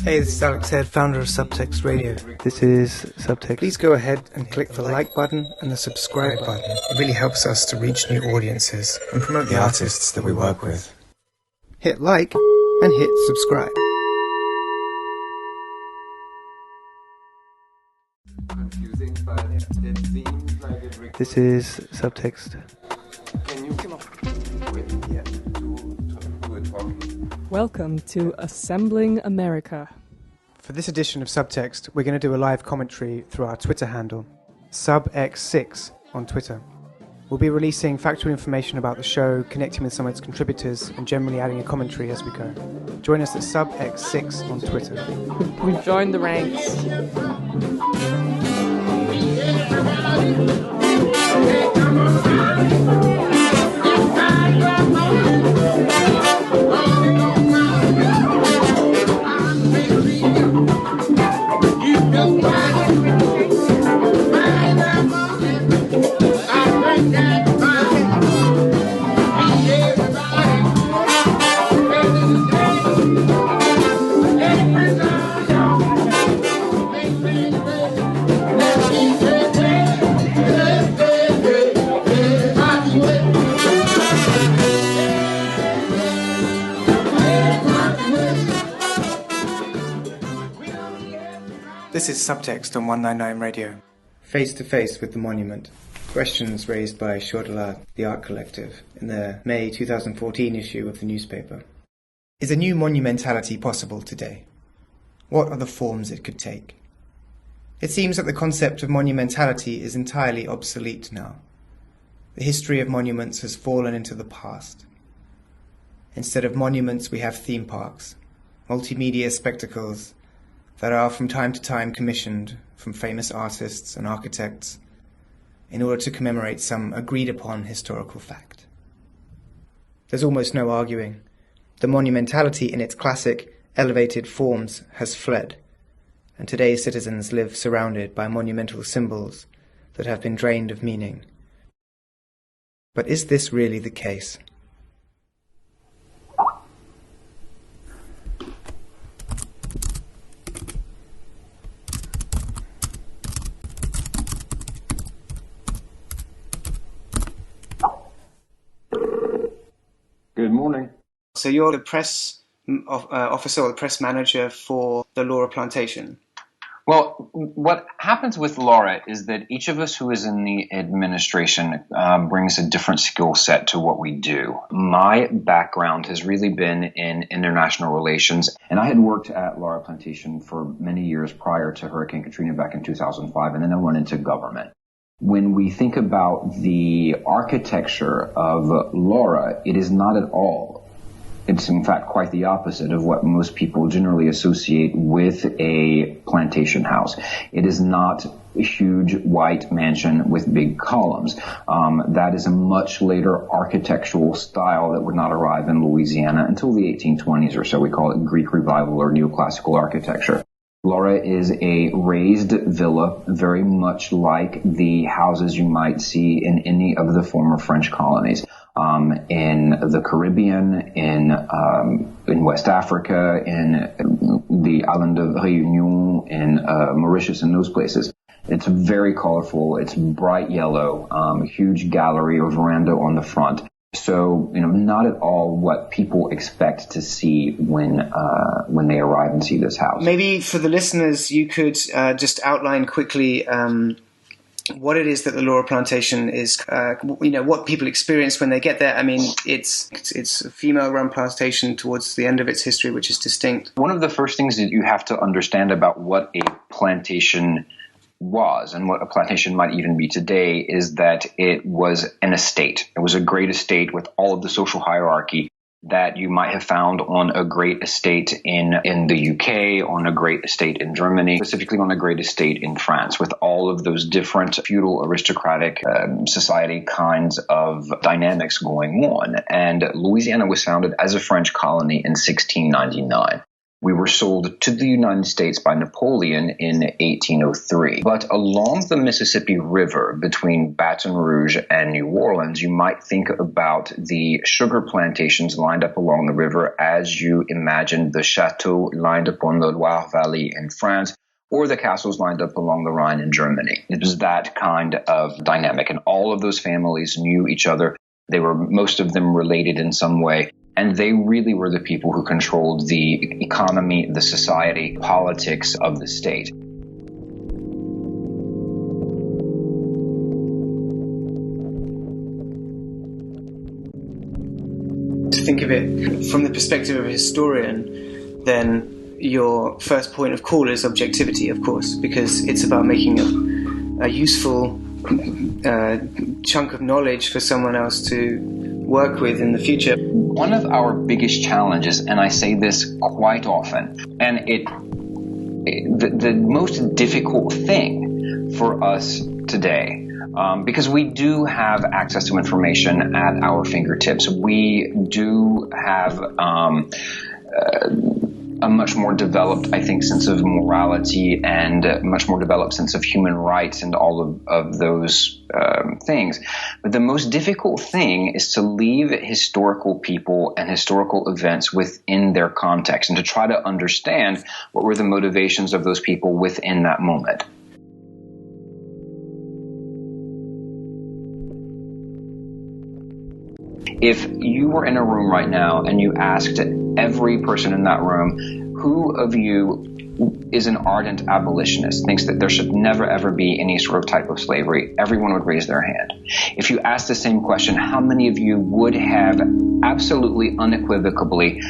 Hey, this is Alex Head, founder of Subtext Radio. This is Subtext. Please go ahead and click the like button and the subscribe button. It really helps us to reach new audiences and promote the artists that we work with. Hit like and hit subscribe. This is Subtext. Welcome to Assembling America. For this edition of Subtext, we're going to do a live commentary through our Twitter handle, subx6 on Twitter. We'll be releasing factual information about the show, connecting with some of its contributors, and generally adding a commentary as we go. Join us at subx6 on Twitter. We've joined the ranks. This is Subtext on 199 Radio. Face to face with the monument. Questions raised by Chaudelat, the art collective, in their May 2014 issue of the newspaper. Is a new monumentality possible today? What are the forms it could take? It seems that the concept of monumentality is entirely obsolete now. The history of monuments has fallen into the past. Instead of monuments, we have theme parks, multimedia spectacles that are from time to time commissioned from famous artists and architects in order to commemorate some agreed-upon historical fact. There's almost no arguing. The monumentality in its classic, elevated forms has fled, and today's citizens live surrounded by monumental symbols that have been drained of meaning. But is this really the case? Good morning. So you're the press officer or the press manager for the Laura Plantation? Well, what happens with Laura is that each of us who is in the administration brings a different skill set to what we do. My background has really been in international relations, and I had worked at Laura Plantation for many years prior to Hurricane Katrina back in 2005, and then I went into government. When we think about the architecture of Laura, it is not at all. It's in fact quite the opposite of what most people generally associate with a plantation house. It is not a huge white mansion with big columns. That is a much later architectural style that would not arrive in Louisiana until the 1820s or so. We call it Greek Revival or neoclassical architecture. Laura is a raised villa, very much like the houses you might see in any of the former French colonies. In the Caribbean, in West Africa, in the island of Réunion, in Mauritius, and those places. It's very colorful. It's bright yellow, huge gallery or veranda on the front. So, not at all what people expect to see when they arrive and see this house. Maybe for the listeners, you could just outline quickly what it is that the Laura Plantation is, what people experience when they get there. I mean, it's a female-run plantation towards the end of its history, which is distinct. One of the first things that you have to understand about what a plantation was and what a plantation might even be today is that it was an estate. It was a great estate with all of the social hierarchy that you might have found on a great estate in the UK, on a great estate in Germany, specifically on a great estate in France, with all of those different feudal aristocratic society kinds of dynamics going on. And Louisiana was founded as a French colony in 1699. We were sold to the United States by Napoleon in 1803. But along the Mississippi River between Baton Rouge and New Orleans, you might think about the sugar plantations lined up along the river as you imagine the chateaux lined upon the Loire Valley in France, or the castles lined up along the Rhine in Germany. It was that kind of dynamic, and all of those families knew each other. They were, most of them, related in some way, and they really were the people who controlled the economy, the society, politics of the state. To think of it from the perspective of a historian, then your first point of call is objectivity, of course, because it's about making a useful chunk of knowledge for someone else to work with in the future. One of our biggest challenges, and I say this quite often, and the most difficult thing for us today, because we do have access to information at our fingertips. We do have a much more developed, I think, sense of morality and a much more developed sense of human rights and all of those things. But the most difficult thing is to leave historical people and historical events within their context and to try to understand what were the motivations of those people within that moment. If you were in a room right now and you asked every person in that room, who of you is an ardent abolitionist, thinks that there should never ever be any sort of type of slavery, everyone would raise their hand. If you asked the same question, how many of you would have absolutely unequivocally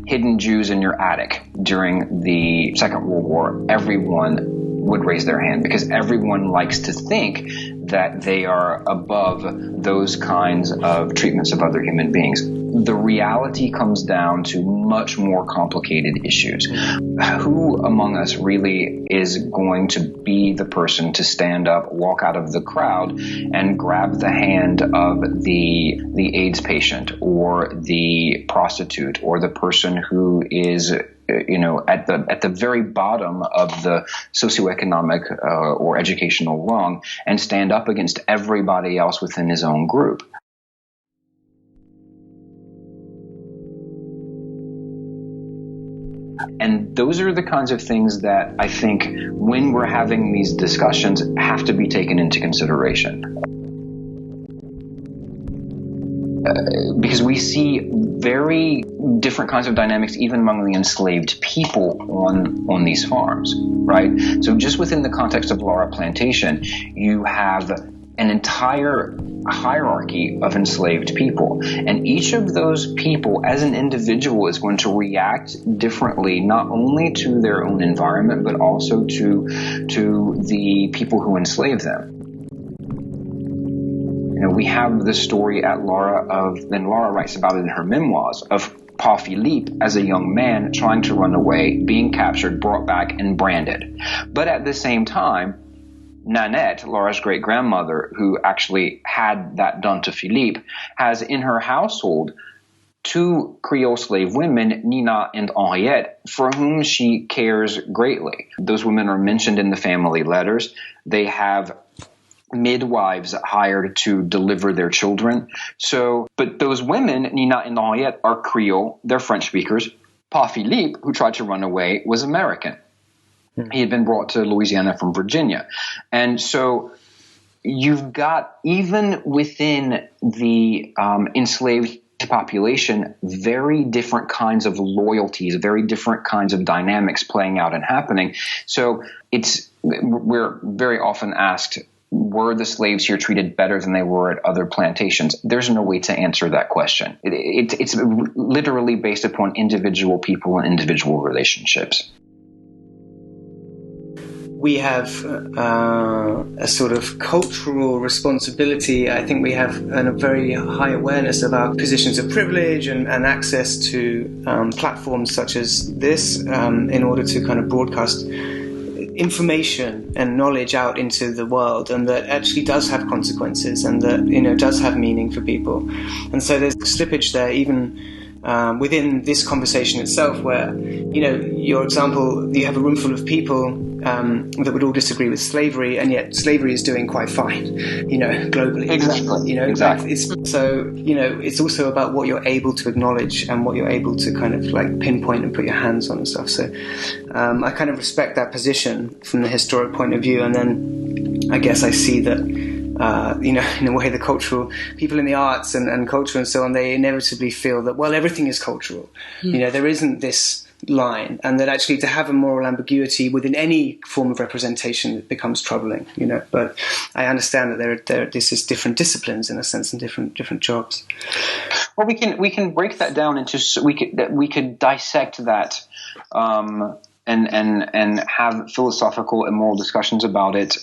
hidden Jews in your attic during the Second World War, everyone would raise their hand, because everyone likes to think that they are above those kinds of treatments of other human beings. The reality comes down to much more complicated issues. Who among us really is going to be the person to stand up, walk out of the crowd, and grab the hand of the AIDS patient or the prostitute or the person who is at the very bottom of the socioeconomic or educational rung and stand up against everybody else within his own group? And those are the kinds of things that I think, when we're having these discussions, have to be taken into consideration. Because we see very different kinds of dynamics even among the enslaved people on these farms, right? So just within the context of Laura Plantation, you have an entire hierarchy of enslaved people. And each of those people as an individual is going to react differently, not only to their own environment, but also to the people who enslave them. We have the story at Laura and Laura writes about it in her memoirs, of Paul Philippe as a young man trying to run away, being captured, brought back, and branded. But at the same time, Nanette, Laura's great-grandmother, who actually had that done to Philippe, has in her household two Creole slave women, Nina and Henriette, for whom she cares greatly. Those women are mentioned in the family letters. They have midwives hired to deliver their children. But those women, Nina and Henriette, are Creole. They're French speakers. Paul Philippe, who tried to run away, was American. He had been brought to Louisiana from Virginia. And so you've got, even within the enslaved population, very different kinds of loyalties, very different kinds of dynamics playing out and happening. So we're very often asked, were the slaves here treated better than they were at other plantations? There's no way to answer that question. It's literally based upon individual people and individual relationships. We have a sort of cultural responsibility. I think we have a very high awareness of our positions of privilege and access to platforms such as this in order to kind of broadcast information and knowledge out into the world, and that actually does have consequences and that does have meaning for people. And so there's slippage there, even within this conversation itself, where, your example, you have a room full of people that would all disagree with slavery, and yet slavery is doing quite fine, globally. Exactly. Exactly. It's also about what you're able to acknowledge and what you're able to kind of like pinpoint and put your hands on and stuff. So I kind of respect that position from the historic point of view, and then I guess I see that in a way, the cultural people in the arts and culture and so on, they inevitably feel that, well, everything is cultural. There isn't this line, and that actually to have a moral ambiguity within any form of representation becomes troubling. But I understand that this is different disciplines in a sense and different jobs. Well, we can break that down into we could dissect that. And have philosophical and moral discussions about it,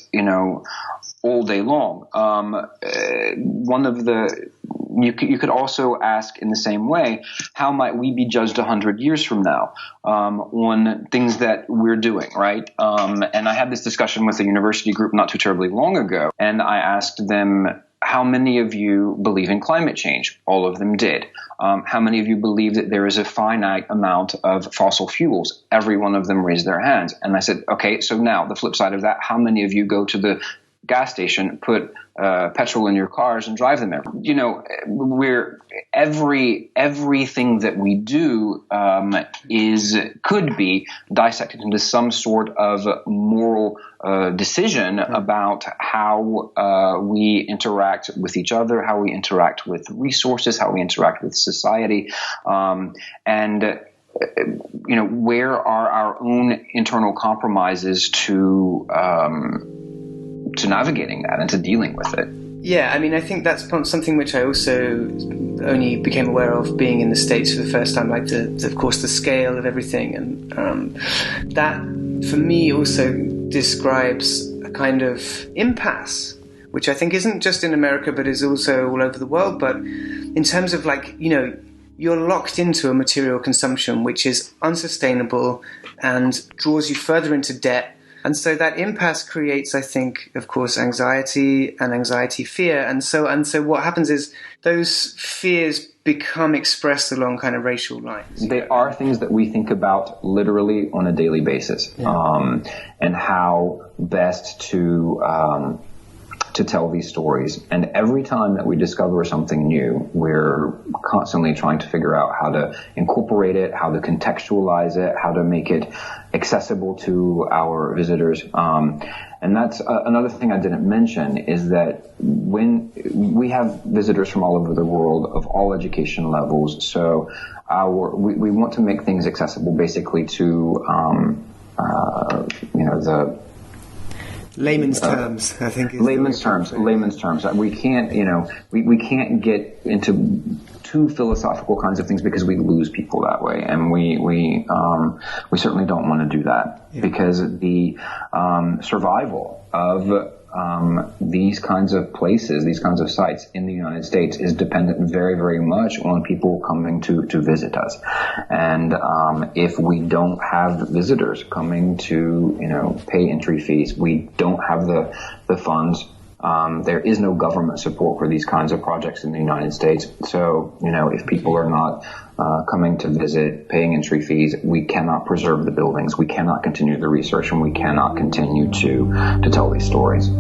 all day long. You could also ask in the same way, how might we be judged 100 years from now on things that we're doing, right? And I had this discussion with a university group not too terribly long ago, and I asked them, how many of you believe in climate change? All of them did. How many of you believe that there is a finite amount of fossil fuels? Every one of them raised their hands. And I said, okay, so now the flip side of that, how many of you go to the gas station, put petrol in your cars and drive them there? Everything that we do could be dissected into some sort of moral decision about how we interact with each other, how we interact with resources, how we interact with society, and where are our own internal compromises to navigating that and to dealing with it. Yeah, I mean, I think that's something which I also only became aware of being in the States for the first time, like of course the scale of everything, and that for me also describes a kind of impasse, which I think isn't just in America but is also all over the world. But in terms of you're locked into a material consumption which is unsustainable and draws you further into debt. And so that impasse creates, I think, of course, anxiety and anxiety fear. And so what happens is those fears become expressed along kind of racial lines. They are things that we think about literally on a daily basis, and how best to tell these stories. And every time that we discover something new, we're constantly trying to figure out how to incorporate it, how to contextualize it, how to make it accessible to our visitors. And that's another thing I didn't mention, is that when we have visitors from all over the world of all education levels, so we want to make things accessible basically to the layman's terms, I think. Layman's terms. We can't, we can't get into too philosophical kinds of things because we lose people that way, and we certainly don't want to do that, because the survival of these kinds of places, these kinds of sites in the United States is dependent very, very much on people coming to visit us. And if we don't have visitors coming to, pay entry fees, we don't have the funds. There is no government support for these kinds of projects in the United States. So, if people are not coming to visit, paying entry fees, we cannot preserve the buildings, we cannot continue the research, and we cannot continue to tell these stories.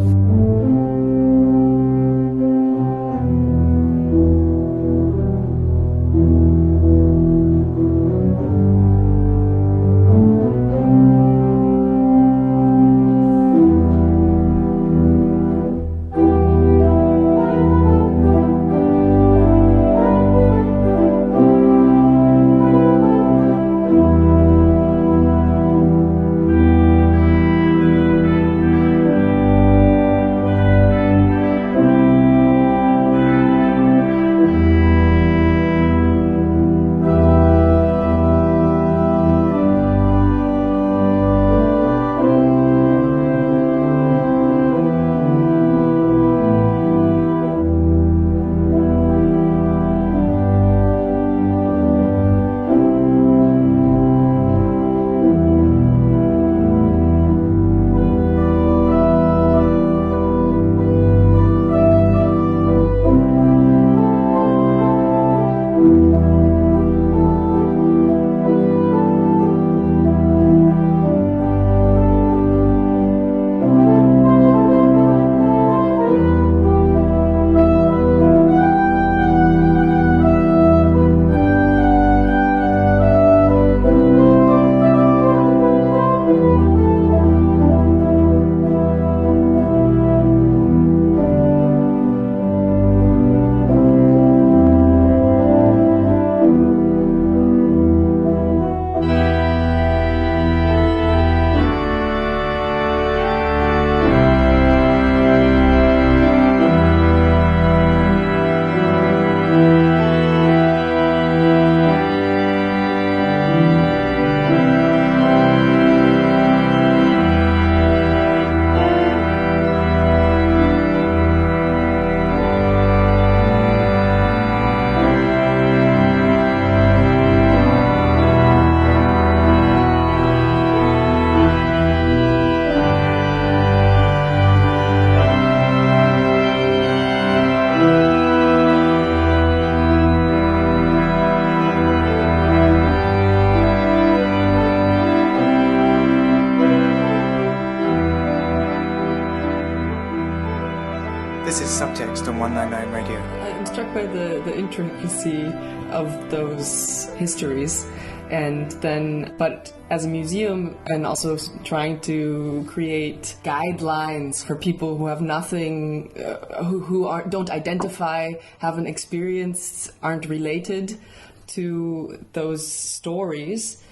Subtext on 199 Radio. I'm struck by the intricacy of those histories. And then, but as a museum, and also trying to create guidelines for people who have nothing, who don't identify, haven't experienced, aren't related to those stories.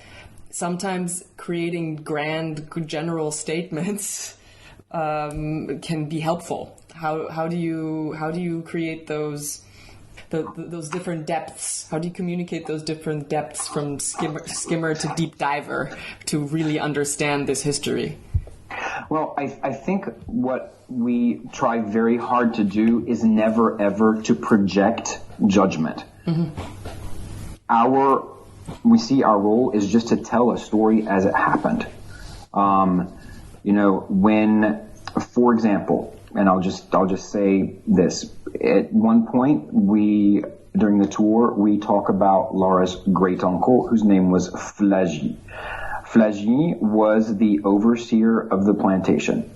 Sometimes creating grand general statements can be helpful. How do you create those different depths? How do you communicate those different depths from skimmer to deep diver to really understand this history? Well, I think what we try very hard to do is never ever to project judgment. Mm-hmm. We see our role is just to tell a story as it happened. When, for example, and I'll just say this. At one point, during the tour, we talk about Laura's great uncle, whose name was Flagy. Flagy was the overseer of the plantation.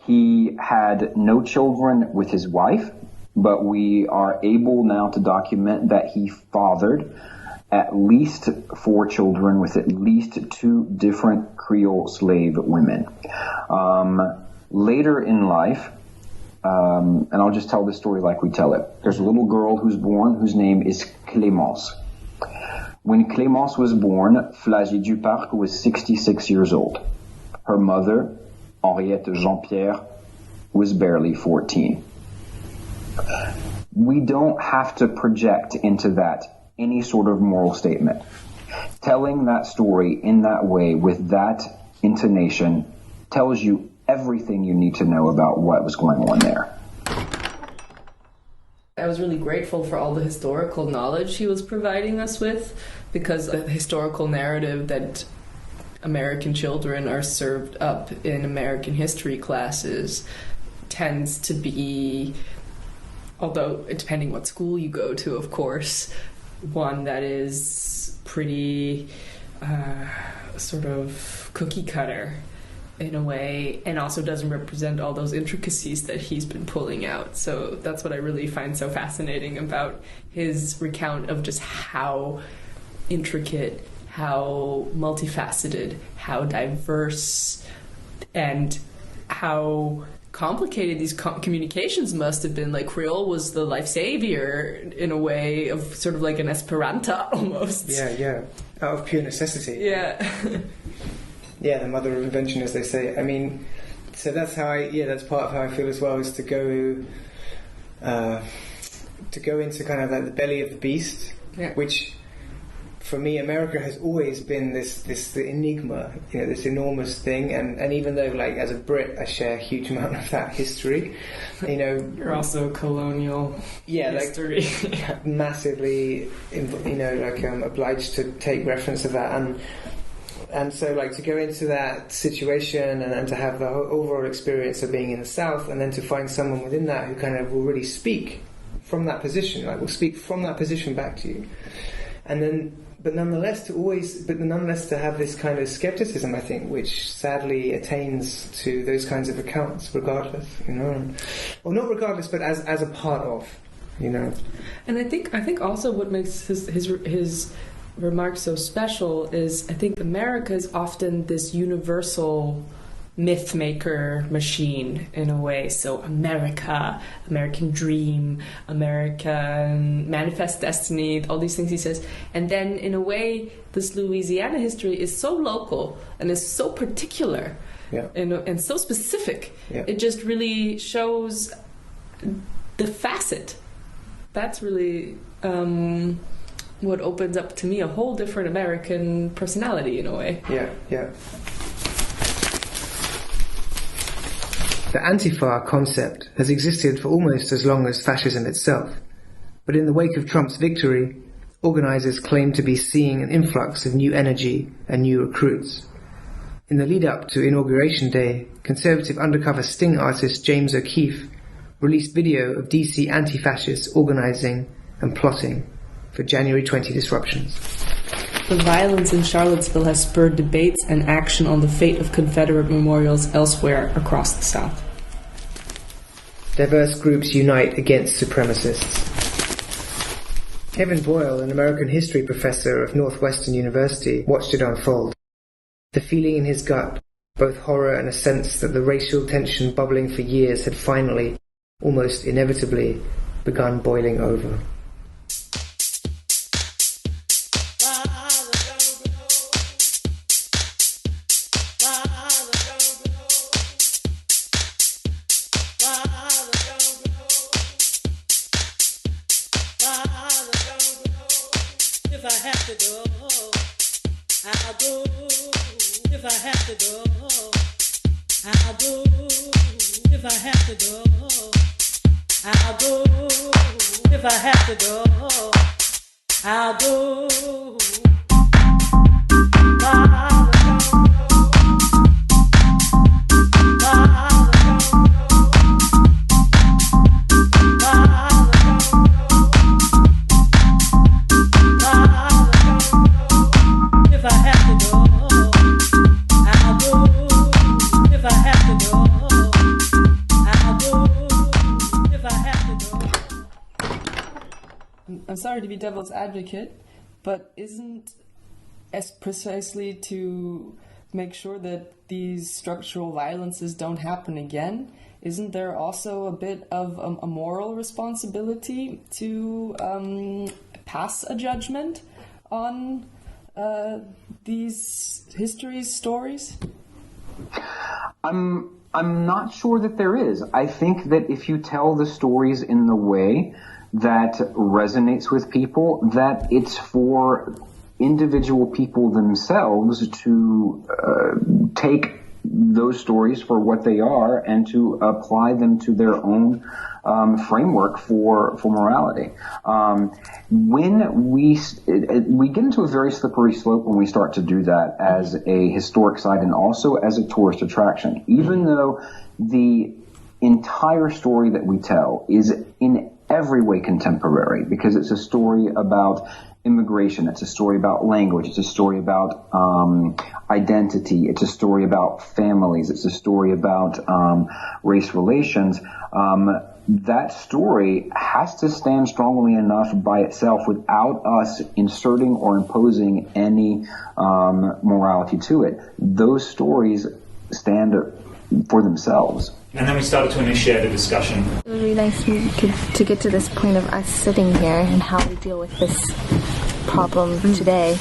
He had no children with his wife, but we are able now to document that he fathered at least 4 children with at least 2 different Creole slave women. Later in life, and I'll just tell this story like we tell it. There's a little girl who's born whose name is Clémence. When Clémence was born, Flagy Duparc was 66 years old. Her mother, Henriette Jean-Pierre, was barely 14. We don't have to project into that any sort of moral statement. Telling that story in that way with that intonation tells you everything you need to know about what was going on there. I was really grateful for all the historical knowledge he was providing us with, because the historical narrative that American children are served up in American history classes tends to be, although depending what school you go to, of course, one that is pretty sort of cookie cutter in a way, and also doesn't represent all those intricacies that he's been pulling out. So that's what I really find so fascinating about his recount of just how intricate, how multifaceted, how diverse, and how complicated these communications must have been. Like, Creole was the life savior in a way, of sort of like an Esperanto almost. Yeah, out of pure necessity. Yeah. Yeah, the mother of invention, as they say. I mean, so that's that's part of how I feel as well, is to go into kind of like the belly of the beast, which for me, America has always been the enigma, this enormous thing, and even though, like, as a Brit, I share a huge amount of that history, You're also colonial history. Like, massively, obliged to take reference to that, and so, like, to go into that situation and to have the overall experience of being in the South, and then to find someone within that who kind of will really speak from that position, like, will speak from that position back to you, and then, but nonetheless to have this kind of skepticism, I think, which sadly attains to those kinds of accounts, regardless, or not regardless, but as a part of, And I think also what makes his remark so special is, I think America is often this universal myth maker machine in a way. So America, American dream, American manifest destiny, all these things he says. And then in a way, this Louisiana history is so local and is so particular and so specific. Yeah. It just really shows the facet. That's really what opens up to me a whole different American personality in a way. Yeah. The Antifa concept has existed for almost as long as fascism itself, but in the wake of Trump's victory, organisers claim to be seeing an influx of new energy and new recruits. In the lead-up to Inauguration Day, conservative undercover sting artist James O'Keefe released video of DC anti-fascists organising and plotting for January 20 disruptions. The violence in Charlottesville has spurred debates and action on the fate of Confederate memorials elsewhere across the South. Diverse groups unite against supremacists. Kevin Boyle, an American history professor of Northwestern University, watched it unfold. The feeling in his gut, both horror and a sense that the racial tension bubbling for years had finally, almost inevitably, begun boiling over. I'm sorry to be devil's advocate, but isn't as precisely to make sure that these structural violences don't happen again? Isn't there also a bit of a moral responsibility to pass a judgment on these stories? I'm not sure that there is. I think that if you tell the stories in the way that resonates with people, that it's for individual people themselves to take those stories for what they are and to apply them to their own framework for morality. When we get into a very slippery slope when we start to do that as a historic site and also as a tourist attraction, even though the entire story that we tell is in every way contemporary, because it's a story about immigration, it's a story about language, it's a story about identity, it's a story about families, it's a story about race relations. That story has to stand strongly enough by itself without us inserting or imposing any morality to it. Those stories stand for themselves. And then we started to initiate a discussion. It was really nice to get to this point of us sitting here and how we deal with this problem today.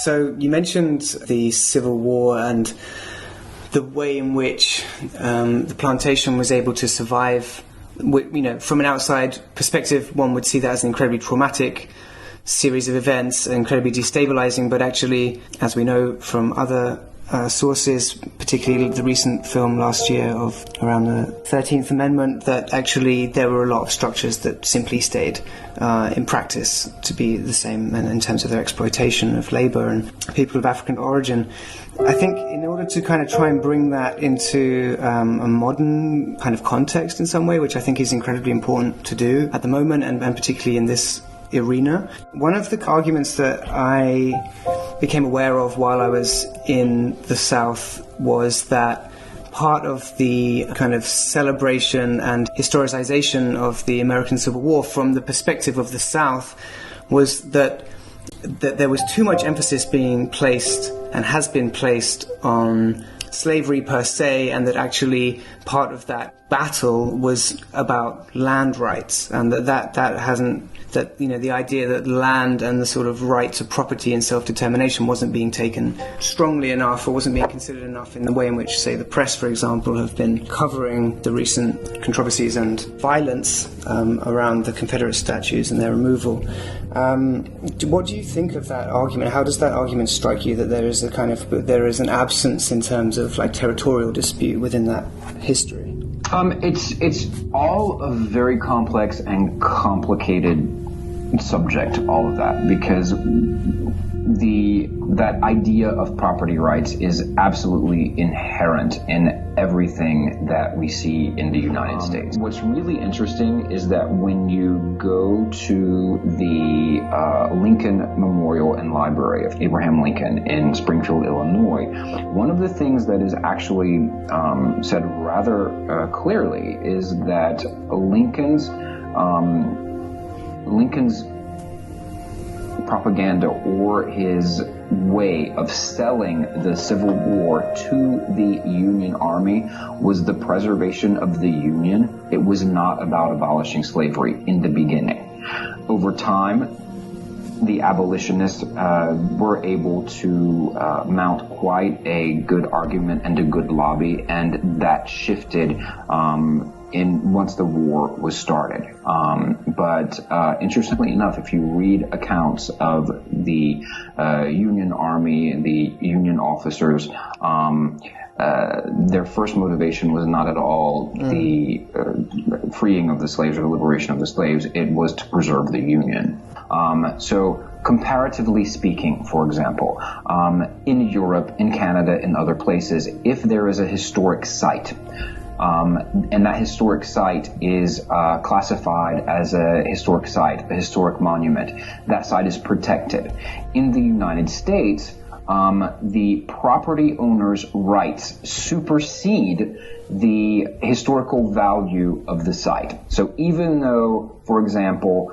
So you mentioned the Civil War and the way in which the plantation was able to survive. You know, from an outside perspective, one would see that as an incredibly traumatic series of events, incredibly destabilizing, but actually, as we know from other sources, particularly the recent film last year of around the 13th Amendment, that actually there were a lot of structures that simply stayed in practice to be the same in terms of their exploitation of labor and people of African origin. I think in order to kind of try and bring that into a modern kind of context in some way, which I think is incredibly important to do at the moment, and particularly in this arena. One of the arguments that I became aware of while I was in the South was that part of the kind of celebration and historicization of the American Civil War from the perspective of the South was that there was too much emphasis being placed and has been placed on slavery per se, and that actually part of that battle was about land rights, and that the idea that land and the sort of right to property and self-determination wasn't being taken strongly enough, or wasn't being considered enough in the way in which, say, the press, for example, have been covering the recent controversies and violence around the Confederate statues and their removal. What do you think of that argument? How does that argument strike you, that there is an absence in terms of like territorial dispute within that history? It's all a very complex and complicated subject, all of that, because that idea of property rights is absolutely inherent in everything that we see in the United States. What's really interesting is that when you go to the Lincoln Memorial and Library of Abraham Lincoln in Springfield, Illinois, one of the things that is actually said rather clearly is that Lincoln's propaganda, or his way of selling the Civil War to the Union Army, was the preservation of the Union. It was not about abolishing slavery in the beginning. Over time, the abolitionists were able to mount quite a good argument and a good lobby, and that shifted once the war was started. But interestingly enough, if you read accounts of the Union Army and the Union officers, their first motivation was not at all the freeing of the slaves or the liberation of the slaves. It was to preserve the Union. So comparatively speaking, for example, in Europe, in Canada, in other places, if there is a historic site, and that historic site is classified as a historic site, a historic monument, that site is protected. In the United States, the property owner's rights supersede the historical value of the site. So even though, for example,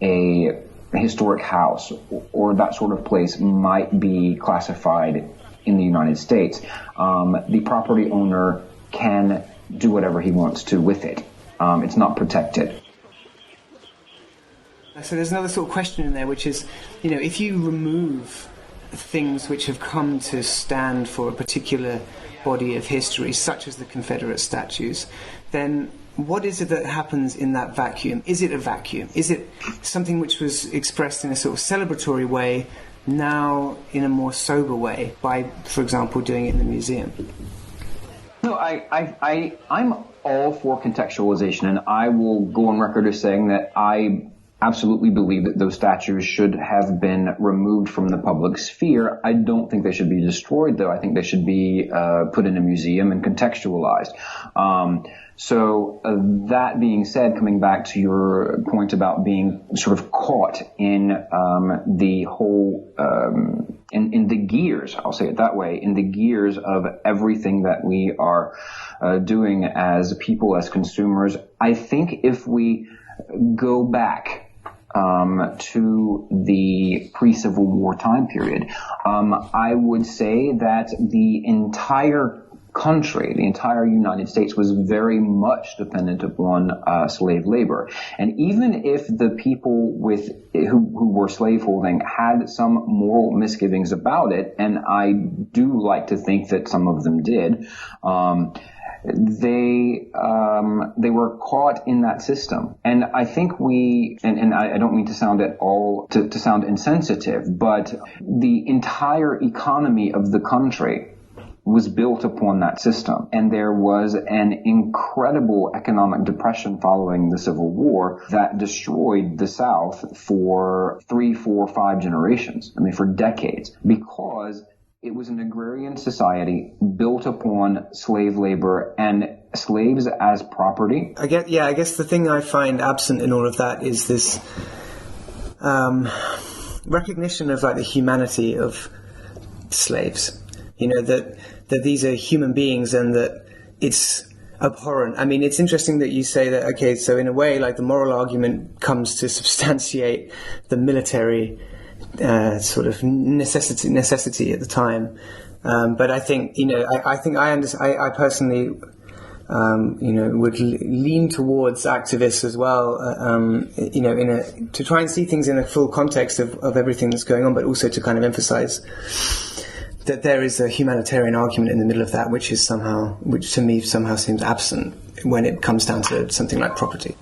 a historic house or that sort of place might be classified in the United States, the property owner can do whatever he wants to with it. It's not protected. So there's another sort of question in there, which is, if you remove things which have come to stand for a particular body of history, such as the Confederate statues, then what is it that happens in that vacuum? Is it a vacuum? Is it something which was expressed in a sort of celebratory way, now in a more sober way, by, for example, doing it in the museum? No, I'm all for contextualization, and I will go on record as saying that I absolutely believe that those statues should have been removed from the public sphere. I don't think they should be destroyed, though. I think they should be put in a museum and contextualized. So that being said, coming back to your point about being sort of caught in the whole in the gears, I'll say it that way, in the gears of everything that we are doing as people, as consumers, I think if we go back to the pre-Civil War time period, I would say that the entire country, the entire United States, was very much dependent upon slave labor. And even if the people who were slaveholding had some moral misgivings about it, and I do like to think that some of them did, they were caught in that system. And I think and I don't mean to sound at all, to sound insensitive, but the entire economy of the country was built upon that system. And there was an incredible economic depression following the Civil War that destroyed the South for 3, 4, 5 generations. I mean, for decades, because it was an agrarian society built upon slave labor and slaves as property. I guess the thing I find absent in all of that is this recognition of the humanity of slaves. That these are human beings and that it's abhorrent. I mean, it's interesting that you say that, okay, so in a way, the moral argument comes to substantiate the military sort of necessity at the time. But I think, I personally, would lean towards activists as well, to try and see things in a full context of everything that's going on, but also to kind of emphasize that there is a humanitarian argument in the middle of that, which to me somehow seems absent when it comes down to something like property.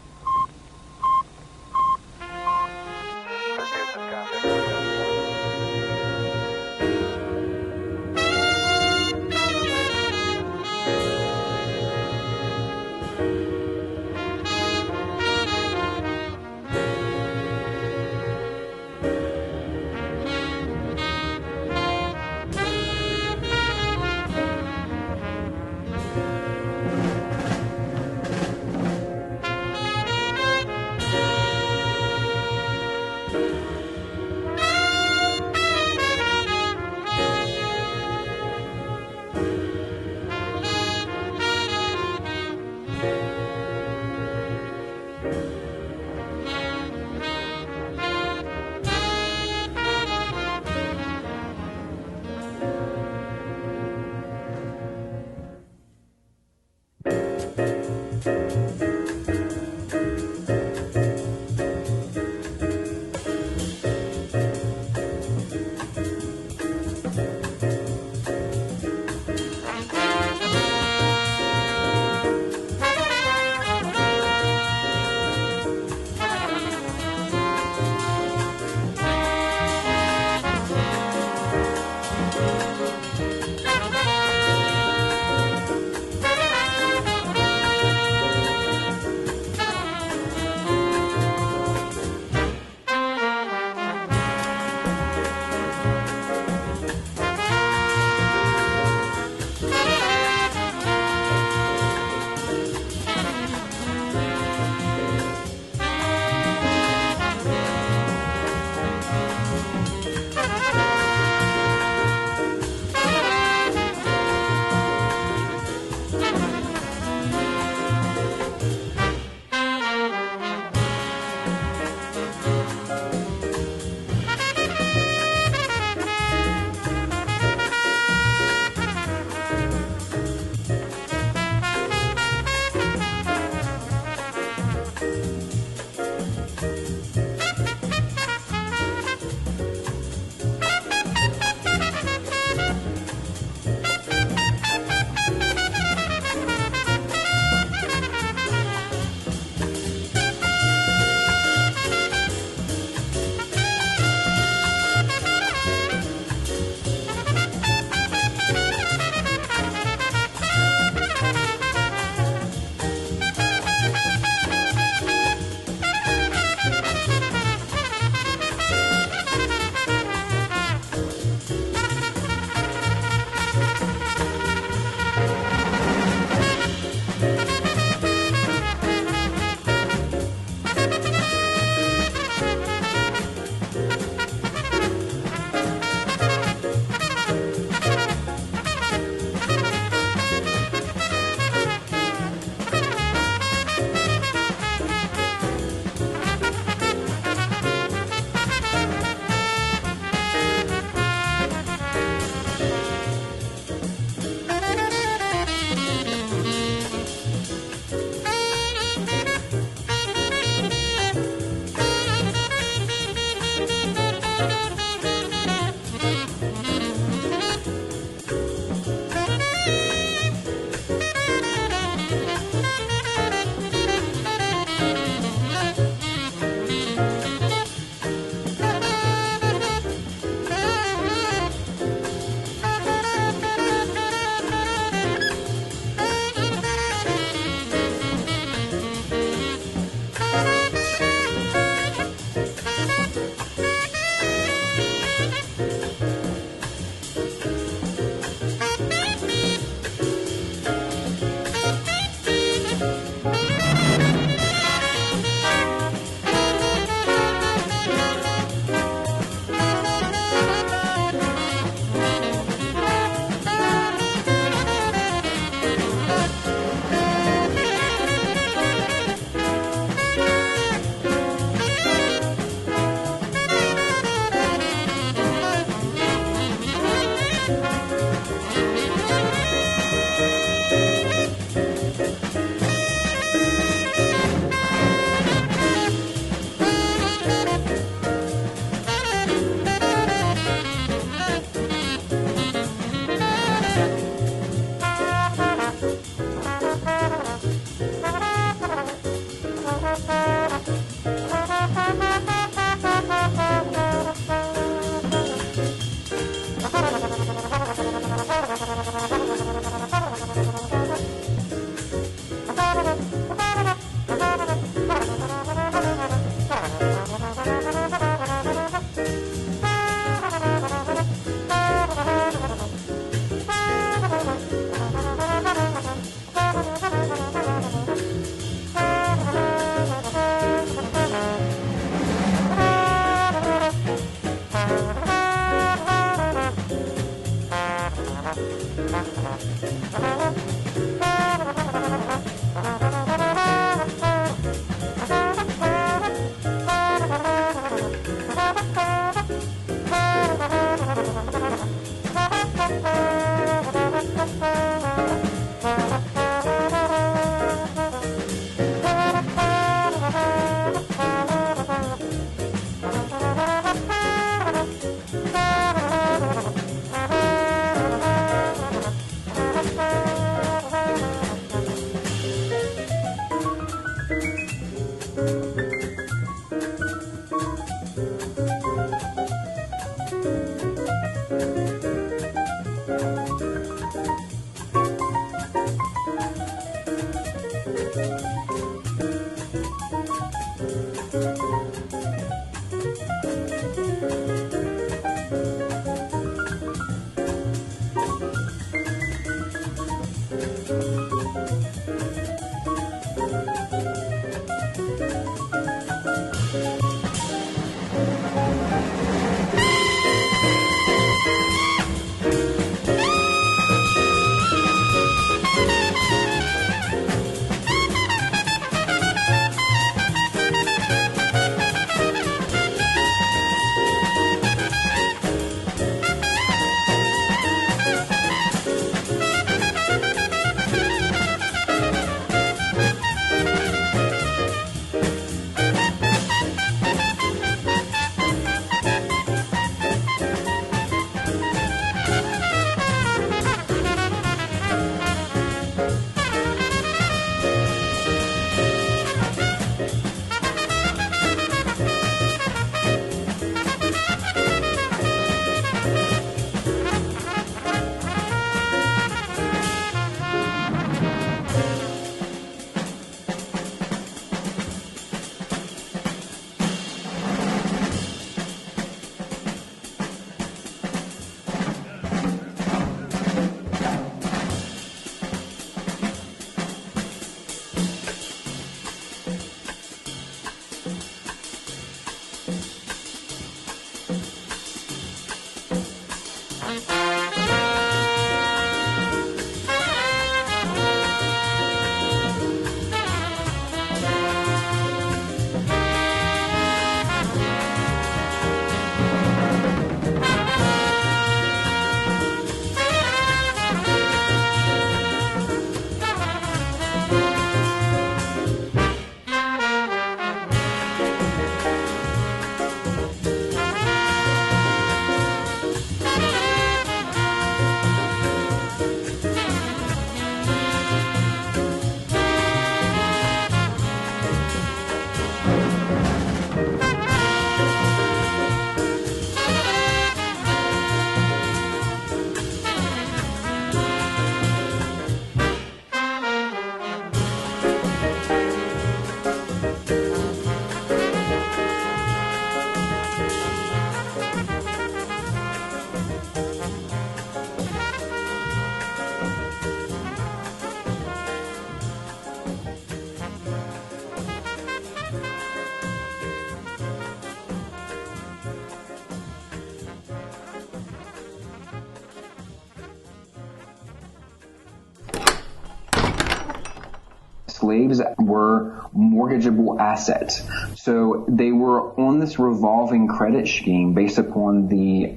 slaves were mortgageable assets. So they were on this revolving credit scheme based upon the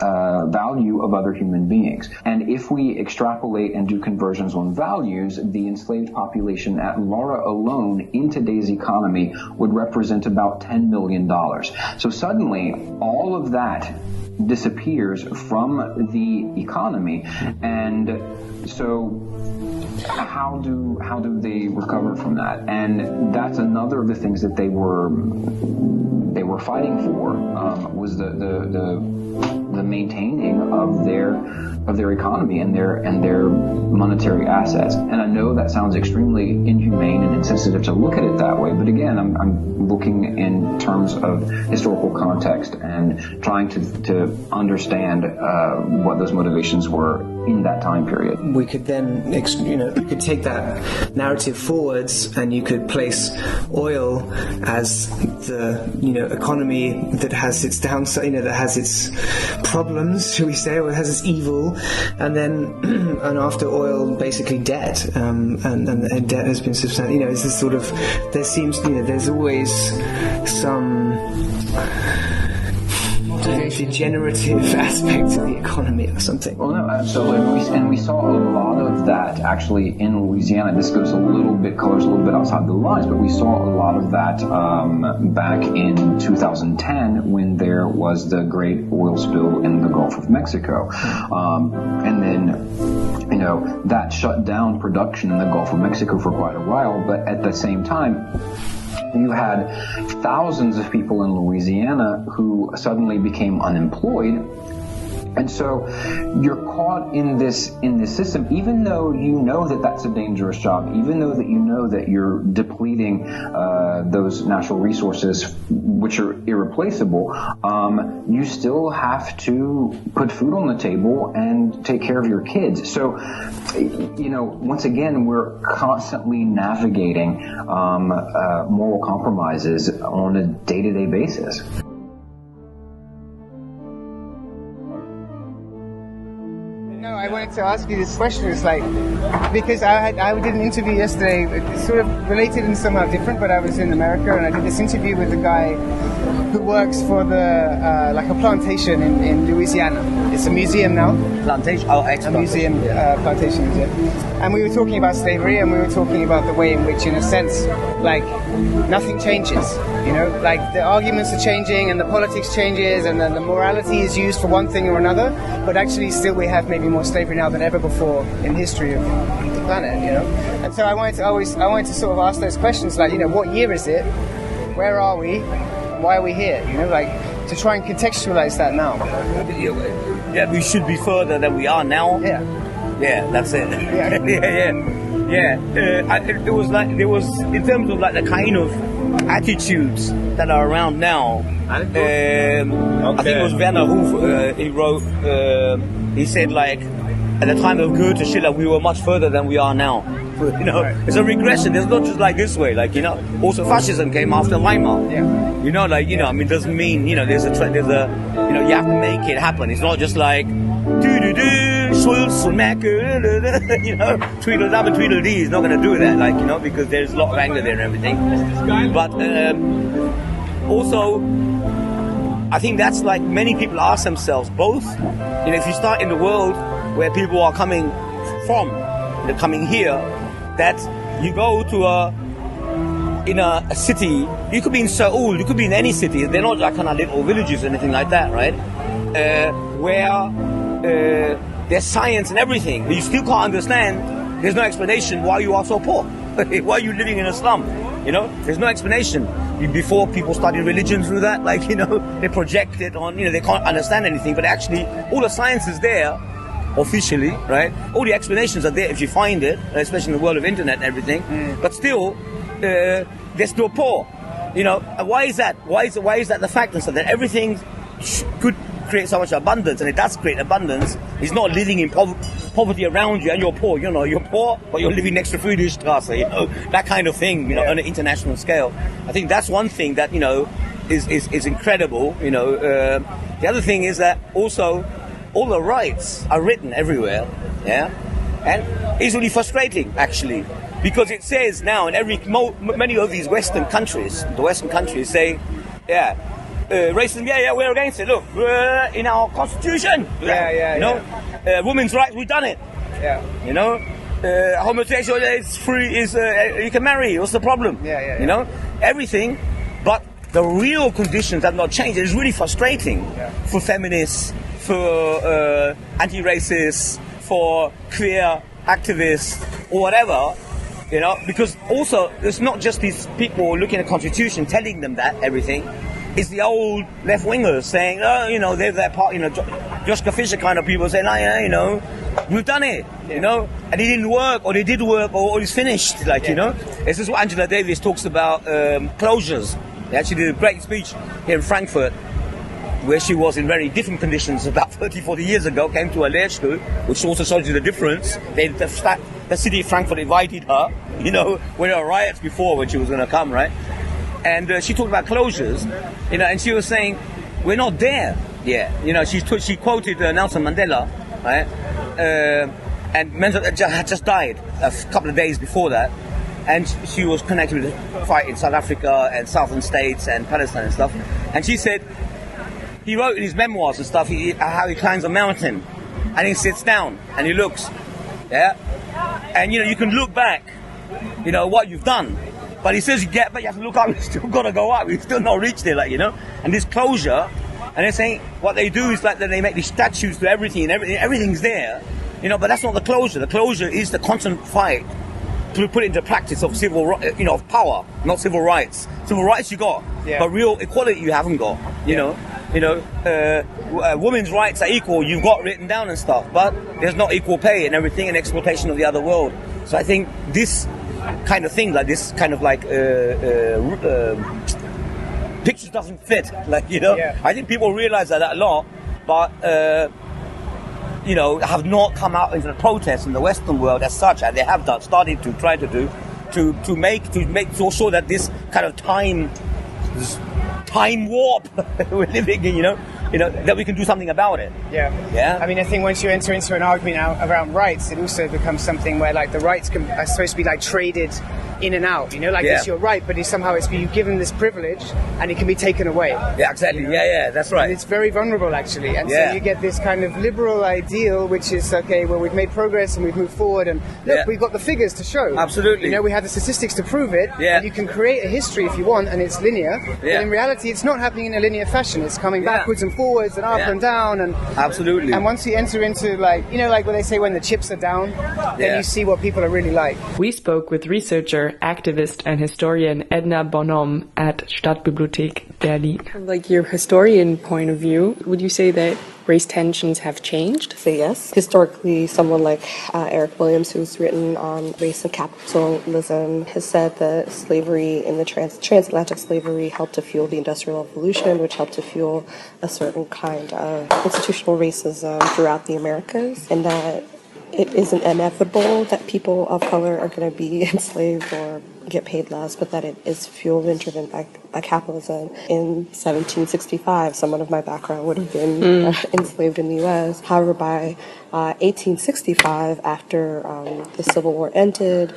value of other human beings. And if we extrapolate and do conversions on values, the enslaved population at Lara alone in today's economy would represent about $10 million. So suddenly, all of that disappears from the economy, and so how do they recover from that? And that's another of the things that they were fighting for, was the maintaining of their economy and their monetary assets. And I know that sounds extremely inhumane and insensitive to look at it that way, but again, I'm looking in terms of historical context and trying to understand what those motivations were in that time period. We could then, you could take that narrative forwards, and you could place oil as the, economy that has its downside, that has its problems, shall we say, or it has its evil, and then, and after oil, basically debt, and debt has been substantial. It's this sort of, there seems, there's always some degenerative aspect of the economy or something. Well, no, absolutely. And we saw a lot of that actually in Louisiana. This goes a little bit outside the lines, but we saw a lot of that back in 2010 when there was the great oil spill in the Gulf of Mexico. And then, you know, that shut down production in the Gulf of Mexico for quite a while, but at the same time, you had thousands of people in Louisiana who suddenly became unemployed. And so you're caught in this system, even though you know that that's a dangerous job, even though that you know that you're depleting those natural resources, which are irreplaceable. You still have to put food on the table and take care of your kids. So, you know, once again, we're constantly navigating moral compromises on a day-to-day basis. I wanted to ask you this question. It's like, because I did an interview yesterday, it's sort of related and somehow different, but I was in America and I did this interview with a guy who works for the like a plantation in Louisiana. It's a museum now. Plantation? A museum, plantation museum. And we were talking about slavery, and we were talking about the way in which, in a sense, like, nothing changes. You know, like the arguments are changing and the politics changes and then the morality is used for one thing or another, but actually still we have maybe more slavery now than ever before in history of the planet, you know. And so I wanted to sort of ask those questions, like, you know, what year is it? Where are we? Why are we here? You know, like, to try and contextualize that now. Yeah, we should be further than we are now. Yeah, that's it. It was like, there was, in terms of like the kind of attitudes that are around now. I think it was Werner who he wrote. He said, like, at the time of Goethe, Schiller, we were much further than we are now. You know, it's a regression. It's not just like this way. Like, you know, also fascism came after Weimar. Yeah. You know, like, you know, I mean, doesn't mean, you know, there's a, you know, you have to make it happen. It's not just like, you know, Tweedledum and Tweedledee is not going to do that, like, you know, because there's a lot of anger there and everything. But also, I think that's like many people ask themselves, both, you know, if you start in the world where people are coming from, they're coming here, that you go to in a city, you could be in Seoul, you could be in any city, they're not like kind of little villages or anything like that, right? Where there's science and everything, but you still can't understand, there's no explanation why you are so poor, why are you living in a slum, you know, there's no explanation. Before people studied religion through that, like, you know, they project it on, you know, they can't understand anything, but actually all the science is there, officially, right? All the explanations are there if you find it, especially in the world of internet and everything, but still, they're still poor, you know. Why is that? Why is that the fact? And so that everything could create so much abundance, and it does create abundance. It's not living in poverty around you and you're poor, you know, you're poor, but you're living next to Friedrichstrasse, you know, that kind of thing, you know, on an international scale. I think that's one thing that, you know, is incredible, you know. The other thing is that also all the rights are written everywhere, yeah, and it's really frustrating, actually, because it says now in many of these Western countries, the Western countries say, yeah, racism, we're against it. Look, we're in our constitution. You know, women's rights, we've done it. You know, homosexual is free, you can marry. What's the problem? You know, everything, but the real conditions have not changed. It's really frustrating for feminists, for anti-racists, for queer activists, or whatever. You know, because also it's not just these people looking at the constitution telling them that everything. It's the old left-wingers saying, oh, you know, they're that part, you know, Joschka Fischer kind of people saying, oh, yeah, you know, we've done it, you know, and it didn't work, or they did work, or it's finished, like, you know. This is what Angela Davis talks about, closures. They actually did a great speech here in Frankfurt, where she was in very different conditions about 30, 40 years ago, came to a ﷺ, which also shows you the difference. The city of Frankfurt invited her, you know, when there were riots before when she was going to come, right? And she talked about closures, you know, and she was saying, we're not there yet. You know, she quoted Nelson Mandela, right? And Mandela had just died a couple of days before that. And she was connected with the fight in South Africa and Southern states and Palestine and stuff. And she said, he wrote in his memoirs and stuff how he climbs a mountain and he sits down and he looks, yeah, and you can look back, what you've done, but he says you get back, you have to look up, you still got to go up, you've still not reached it, and this closure, and they're saying what they do is that they make these statues to everything, and everything's there, but that's not the closure. The closure is the constant fight to put it into practice of of power, not civil rights. Civil rights you got, but real equality you haven't got. Women's rights are equal. You've got written down and stuff, but there's not equal pay and everything, and exploitation of the other world. So I think this kind of thing, like this kind of pictures doesn't fit. I think people realize that a lot, but. Have not come out into the protests in the Western world as such, and they have started to try to do to make sure that this kind of time warp we're living in, that we can do something about it. Yeah. I mean, I think once you enter into an argument around rights, it also becomes something where the rights are supposed to be traded in and out. It's your right, but it's you're given this privilege, and it can be taken away. Yeah, exactly. Yeah, that's right. And it's very vulnerable, actually. And so you get this kind of liberal ideal, which is we've made progress and we've moved forward, and look, we've got the figures to show. Absolutely. We have the statistics to prove it. And you can create a history if you want, and it's linear. But in reality, it's not happening in a linear fashion. It's coming backwards and forwards and up and down. And absolutely. And once you enter into what they say when the chips are down, then you see what people are really like. We spoke with researcher, activist, and historian Edna Bonhomme at Stadtbibliothek Berlin. Your historian point of view, would you say that race tensions have changed? Say yes. Historically, someone like Eric Williams, who's written on race and capitalism, has said that slavery in the transatlantic slavery helped to fuel the Industrial Revolution, which helped to fuel a certain kind of institutional racism throughout the Americas, and that it isn't inevitable that people of color are going to be enslaved or get paid less, but that it is fueled and driven by capitalism. In 1765, someone of my background would have been enslaved in the U.S. However, by 1865, after the Civil War ended,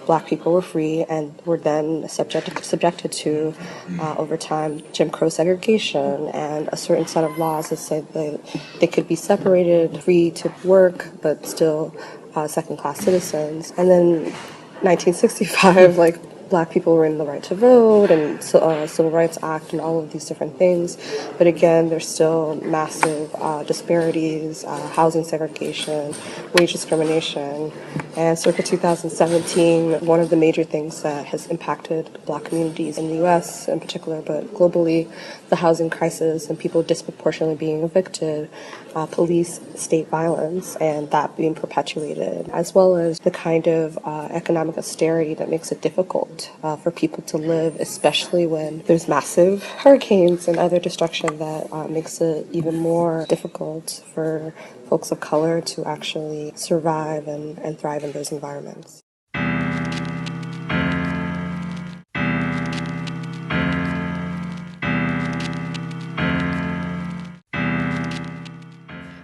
black people were free and were then subjected to, over time, Jim Crow segregation and a certain set of laws that said that they could be separated, free to work, but still second-class citizens. And then 1965, black people were in the right to vote and Civil Rights Act and all of these different things. But again, there's still massive disparities, housing segregation, wage discrimination. And circa 2017, one of the major things that has impacted black communities in the U.S. in particular, but globally, the housing crisis and people disproportionately being evicted, police state violence, and that being perpetuated, as well as the kind of economic austerity that makes it difficult for people to live, especially when there's massive hurricanes and other destruction that makes it even more difficult for folks of color to actually survive and thrive in those environments.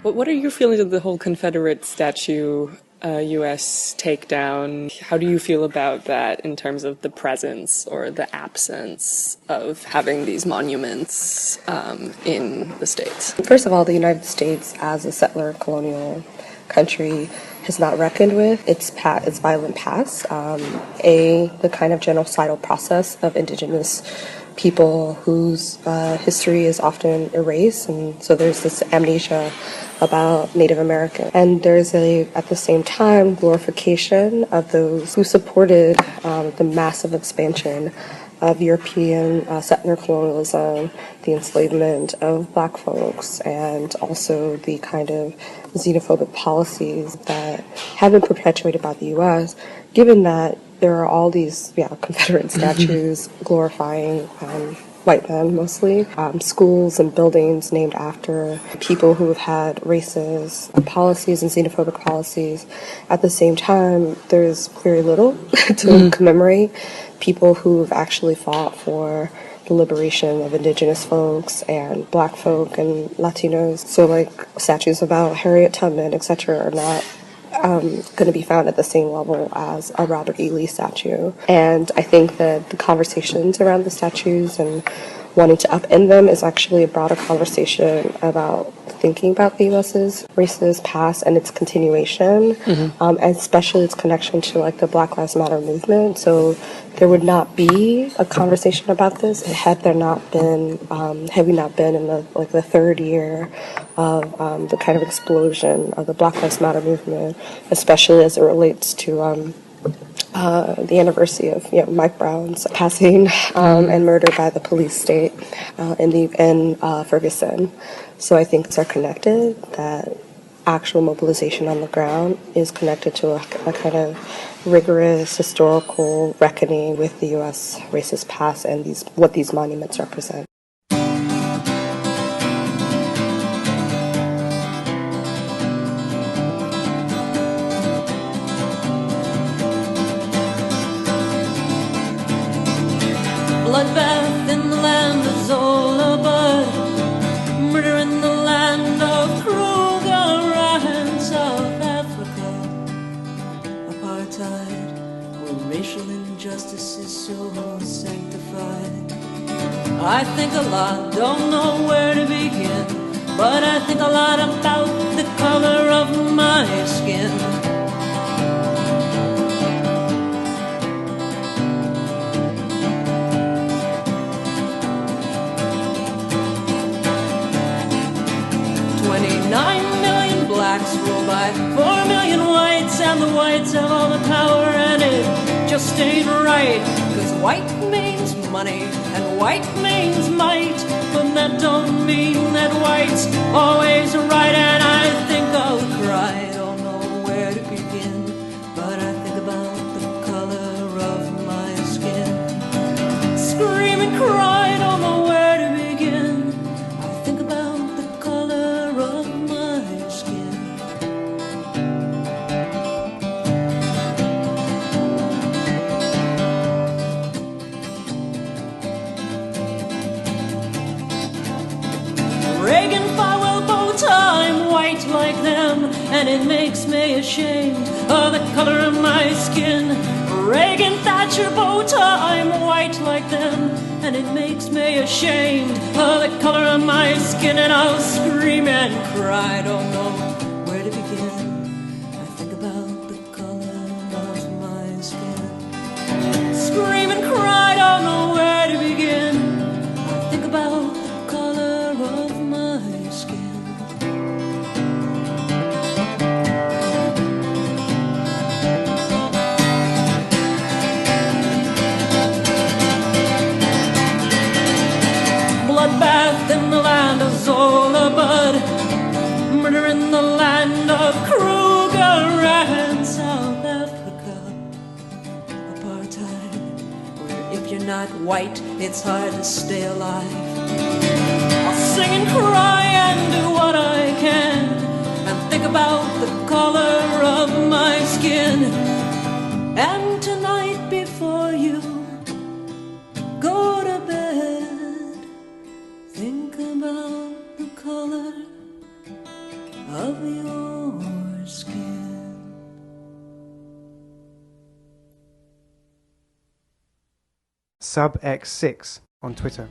What are your feelings of the whole Confederate statue U.S. takedown? How do you feel about that in terms of the presence or the absence of having these monuments in the States? First of all, the United States, as a settler colonial country, has not reckoned with its violent past. The kind of genocidal process of indigenous people whose history is often erased, and so there's this amnesia about Native Americans. And there's at the same time, glorification of those who supported the massive expansion of European settler colonialism, the enslavement of black folks, and also the kind of xenophobic policies that have been perpetuated by the U.S., given that there are all these Confederate statues glorifying white men mostly, schools and buildings named after people who have had racist policies and xenophobic policies. At the same time, there's very little to commemorate people who've actually fought for the liberation of indigenous folks and black folk and Latinos. So statues about Harriet Tubman, etc. are not going to be found at the same level as a Robert E. Lee statue. And I think that the conversations around the statues and wanting to upend them is actually a broader conversation about thinking about the U.S.'s racist past and its continuation, and especially its connection to like the Black Lives Matter movement. So there would not be a conversation about this had there not been, had we not been in the third year of the kind of explosion of the Black Lives Matter movement, especially as it relates to the anniversary of Mike Brown's passing and murder by the police state in Ferguson. So I think they're connected, that actual mobilization on the ground is connected to a kind of rigorous historical reckoning with the U.S. racist past and what these monuments represent. Bloodbath in the land of Zola, murder in the land of Kruger and South Africa, apartheid, where racial injustice is so sanctified. I think a lot, don't know where to begin, but I think a lot about the color of my skin. Blacks rule by 4 million whites, and the whites have all the power, and it just ain't right. Cause white means money, and white means might, but that don't mean that white's always right. And I think I'll cry, don't know where to begin, but I think about the color of my skin. Scream and cry, don't know where to begin, I think about the color of my skin. Like them, and it makes me ashamed of the color of my skin. Reagan, Thatcher, bow tie, I'm white like them, and it makes me ashamed of the color of my skin. And I'll scream and cry, don't know where to begin, I think about the color of my skin. Scream and cry, don't know where to begin, I think about the color of my skin. Bloodbath in the land of Zola, murder in the land of Kruger and South Africa, apartheid, where if you're not white, it's hard to stay alive. I'll sing and cry and do what I can, and think about the color of my skin. And tonight before you go to bed, think about the color of your skin. Subx6 on Twitter.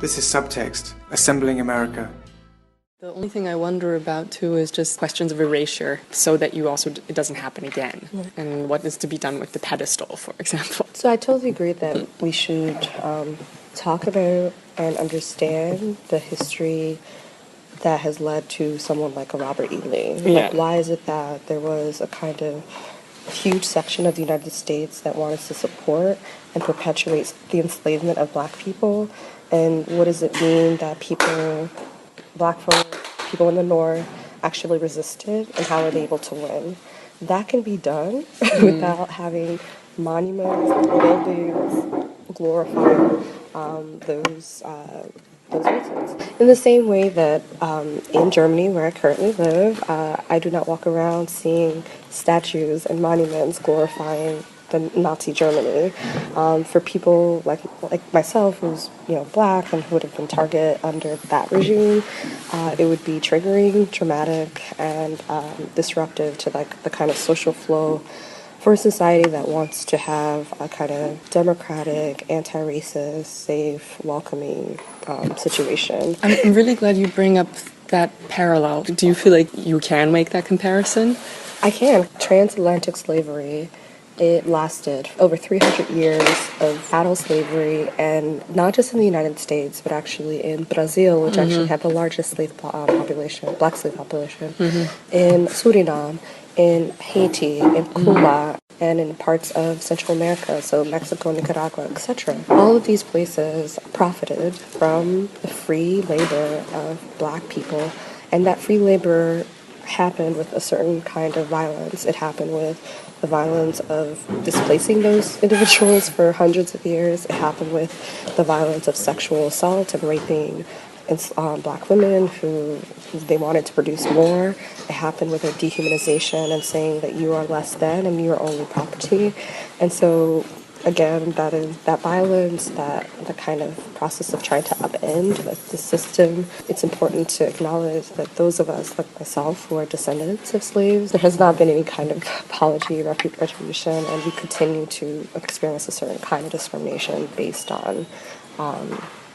This is Subtext, Assembling America. The only thing I wonder about too is just questions of erasure, so that it doesn't happen again, and what is to be done with the pedestal, for example. So I totally agree that we should talk about and understand the history that has led to someone like a Robert E. Lee. Yeah. Like, why is it that there was a kind of huge section of the United States that wanted to support and perpetuate the enslavement of black people? And what does it mean that black folks, people in the North, actually resisted, and how are they able to win? That can be done without having monuments, buildings, glorifying those reasons. In the same way that in Germany, where I currently live, I do not walk around seeing statues and monuments glorifying the Nazi Germany. For people like myself, who's black and who would have been target under that regime, it would be triggering, traumatic, and disruptive to like the kind of social flow for a society that wants to have a kind of democratic, anti-racist, safe, welcoming situation. I'm really glad you bring up that parallel. Do you feel like you can make that comparison? I can. Transatlantic slavery, it lasted over 300 years of chattel slavery, and not just in the United States, but actually in Brazil, which actually had the largest slave population, black slave population, in Suriname, in Haiti, in Cuba, and in parts of Central America, so Mexico, Nicaragua, etc. All of these places profited from the free labor of black people, and that free labor happened with a certain kind of violence. It happened with the violence of displacing those individuals for hundreds of years. It happened with the violence of sexual assault and raping black women who they wanted to produce more. It happened with their dehumanization and saying that you are less than and you are only property. And so again, that violence, the kind of process of trying to upend the system, it's important to acknowledge that those of us, like myself, who are descendants of slaves, there has not been any kind of apology, retribution, and we continue to experience a certain kind of discrimination based on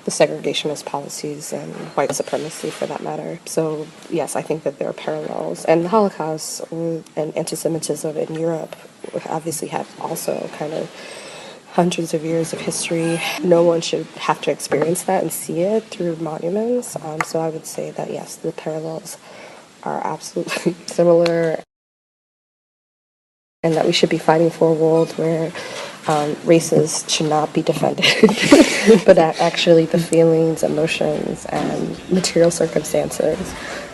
the segregationist policies and white supremacy, for that matter. So yes, I think that there are parallels. And the Holocaust and anti-Semitism in Europe obviously have also kind of hundreds of years of history. No one should have to experience that and see it through monuments. So I would say that yes, the parallels are absolutely similar, and that we should be fighting for a world where races should not be defended, but that actually the feelings, emotions, and material circumstances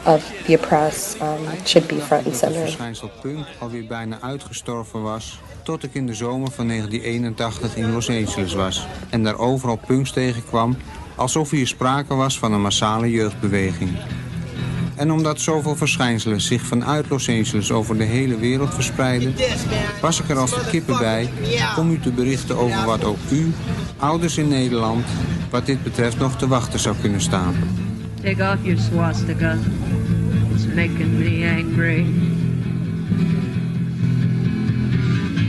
of the oppressed should be front and center. Het verschijnsel punk alweer bijna uitgestorven was, tot ik in de zomer van 1981 in Los Angeles was en daar overal punks tegenkwam, alsof hier sprake was van een massale jeugdbeweging. En omdat zoveel verschijnselen zich vanuit Los Angeles over de hele wereld verspreiden, was ik er als de kippen bij om u te berichten over wat ook u, ouders in Nederland, wat dit betreft nog te wachten zou kunnen staan. Take off your swastika, it's making me angry.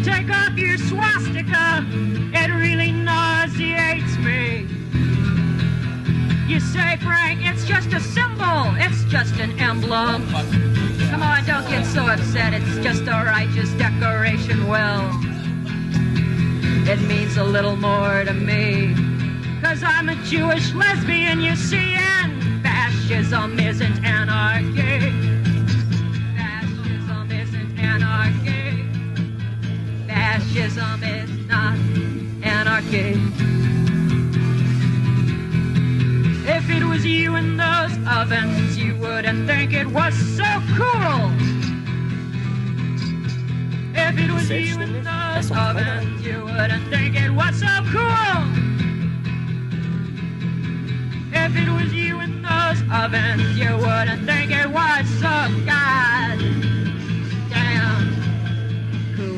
Take off your swastika, it really nauseates me. You say, Frank, it's just a symbol, it's just an emblem. Come on, don't get so upset, it's just a righteous decoration. Well, it means a little more to me, 'cause I'm a Jewish lesbian, you see, and fascism isn't anarchy. Fascism isn't anarchy. Fascism is not anarchy. If it was you in those ovens, you wouldn't think it was so cool. If it was you in those ovens, you wouldn't think it was so cool. If it was you in those ovens, you wouldn't think it was so goddamn cool.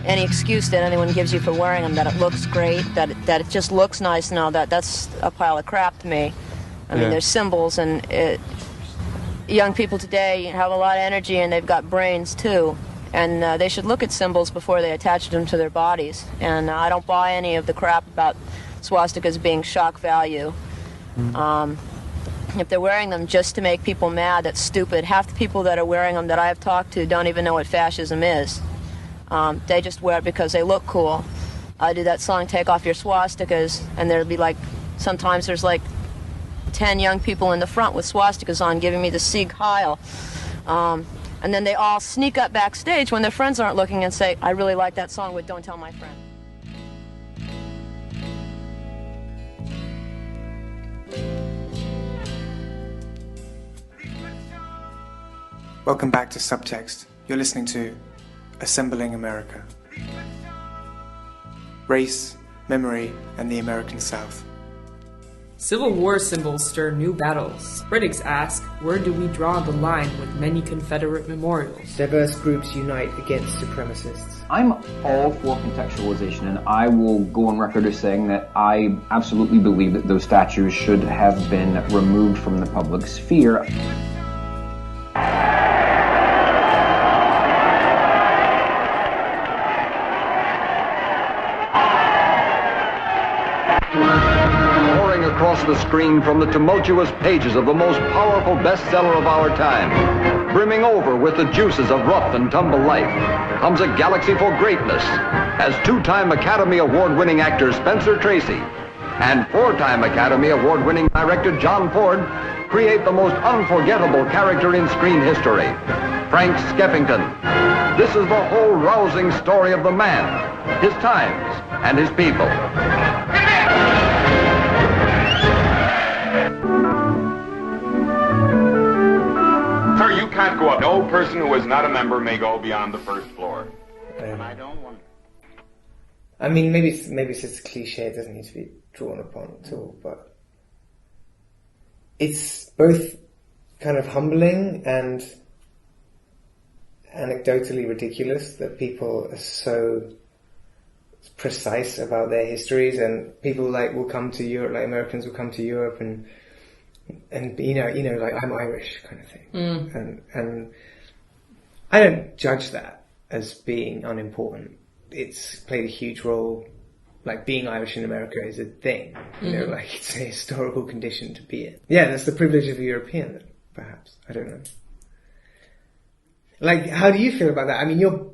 Any excuse that anyone gives you for wearing them, that it looks great, that it just looks nice, no, that's a pile of crap to me. I mean, there's symbols, and young people today have a lot of energy, and they've got brains too, and they should look at symbols before they attach them to their bodies. And I don't buy any of the crap about swastikas being shock value. If they're wearing them just to make people mad, that's stupid. Half the people that are wearing them that I've talked to don't even know what fascism is. They just wear it because they look cool. I do that song, Take Off Your Swastikas, and there'll be like, sometimes there's like 10 young people in the front with swastikas on giving me the Sieg Heil. And then they all sneak up backstage when their friends aren't looking and say, I really like that song, but don't tell my friend. Welcome back to Subtext. You're listening to Assembling America. race, memory, and the American South. Civil War symbols stir new battles. Critics ask, where do we draw the line with many Confederate memorials? Diverse groups unite against supremacists. I'm all for contextualization, and I will go on record as saying that I absolutely believe that those statues should have been removed from the public sphere. Across the screen from the tumultuous pages of the most powerful bestseller of our time, brimming over with the juices of rough and tumble life, comes a galaxy for greatness, as two-time Academy Award-winning actor Spencer Tracy and four-time Academy Award-winning director John Ford create the most unforgettable character in screen history, Frank Skeffington. This is the whole rousing story of the man, his times, and his people. Sir, you can't go up. No person who is not a member may go beyond the first floor. And I don't want... I mean, maybe it's just a cliche, it doesn't need to be drawn upon at all, but it's both kind of humbling and anecdotally ridiculous that people are so precise about their histories, and people will come to Europe, like Americans will come to Europe and you know, like, I'm Irish kind of thing. And I don't judge that as being unimportant. It's played a huge role. Like, being Irish in America is a thing. You know, like, it's a historical condition to be in. Yeah, that's the privilege of a European, perhaps. I don't know. Like, how do you feel about that? I mean, you're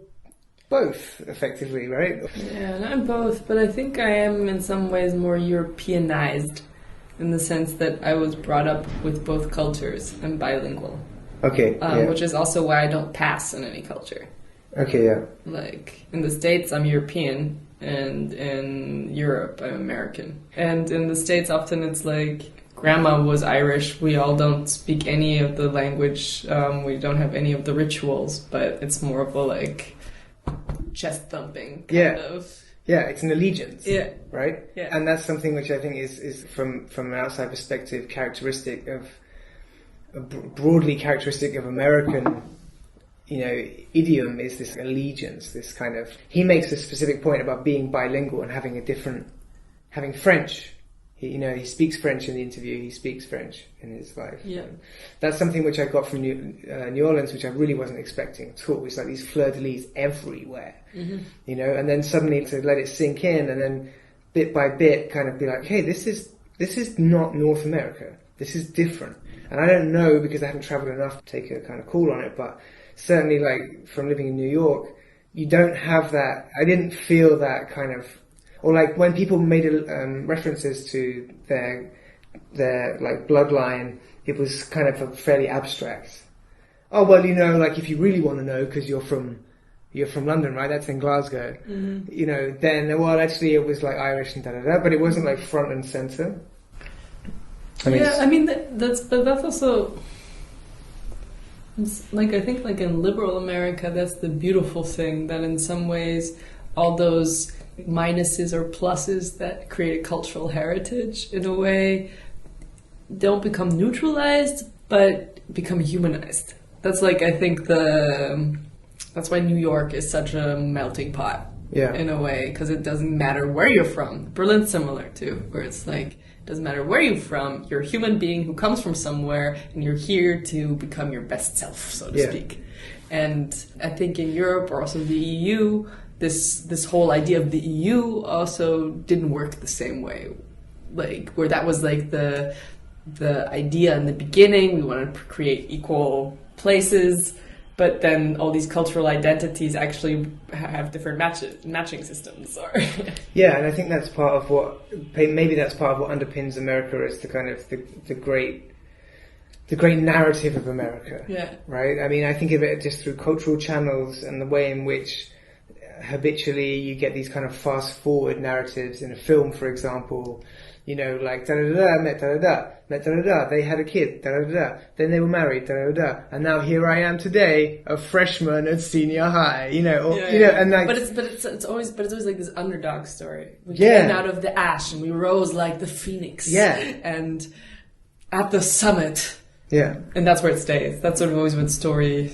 both, effectively, right? Yeah, not both, but I think I am in some ways more Europeanized, in the sense that I was brought up with both cultures and bilingual. Okay, which is also why I don't pass in any culture. Okay, yeah. Like, in the States, I'm European, and in Europe, I'm American. And in the States, often it's like, grandma was Irish, we all don't speak any of the language, we don't have any of the rituals, but it's more of a, like, chest-thumping kind of... Yeah, it's an allegiance. Yeah. Right? Yeah. And that's something which I think is from an outside perspective characteristic of, broadly characteristic of American, you know, idiom, is this allegiance, this kind of... He makes a specific point about being bilingual and having having French. He speaks French in the interview, he speaks French in his life. Yeah. That's something which I got from New Orleans, which I really wasn't expecting at all. It's like these fleur-de-lis everywhere, you know, and then suddenly to let it sink in, and then bit by bit kind of be like, hey, this is not North America. This is different. And I don't know, because I haven't traveled enough to take a kind of call on it, but certainly, like, from living in New York, you don't have that. I didn't feel that kind of... Or like when people made references to their like bloodline, it was kind of fairly abstract. Oh well, you know, like if you really want to know, because you're from London, right? That's in Glasgow. You know, then actually it was like Irish and but it wasn't like front and center. That's also like, I think, like, in liberal America, that's the beautiful thing, that in some ways all those minuses or pluses that create a cultural heritage, in a way, don't become neutralized, but become humanized. That's, like, I think that's why New York is such a melting pot, in a way, because it doesn't matter where you're from. Berlin's similar too, where it's like, it doesn't matter where you're from, you're a human being who comes from somewhere, and you're here to become your best self, so to speak. And I think in Europe, or also the EU, this whole idea of the EU also didn't work the same way. Like, where that was like the idea in the beginning, we wanted to create equal places, but then all these cultural identities actually have different matching systems. Yeah, and I think that's part of what underpins America, is the kind of the great narrative of America. Yeah. Right? I mean, I think of it just through cultural channels and the way in which habitually you get these kind of fast forward narratives in a film, for example, You know, like da-da-da-da, met da-da-da, met da-da-da, they had a kid, da-da-da-da, then they were married, da-da-da-da, and now here I am today, a freshman at senior high, you know, and like... But it's always like this underdog story. We came out of the ash and we rose like the phoenix. Yeah. And at the summit. Yeah. And that's where it stays. That's sort of always what story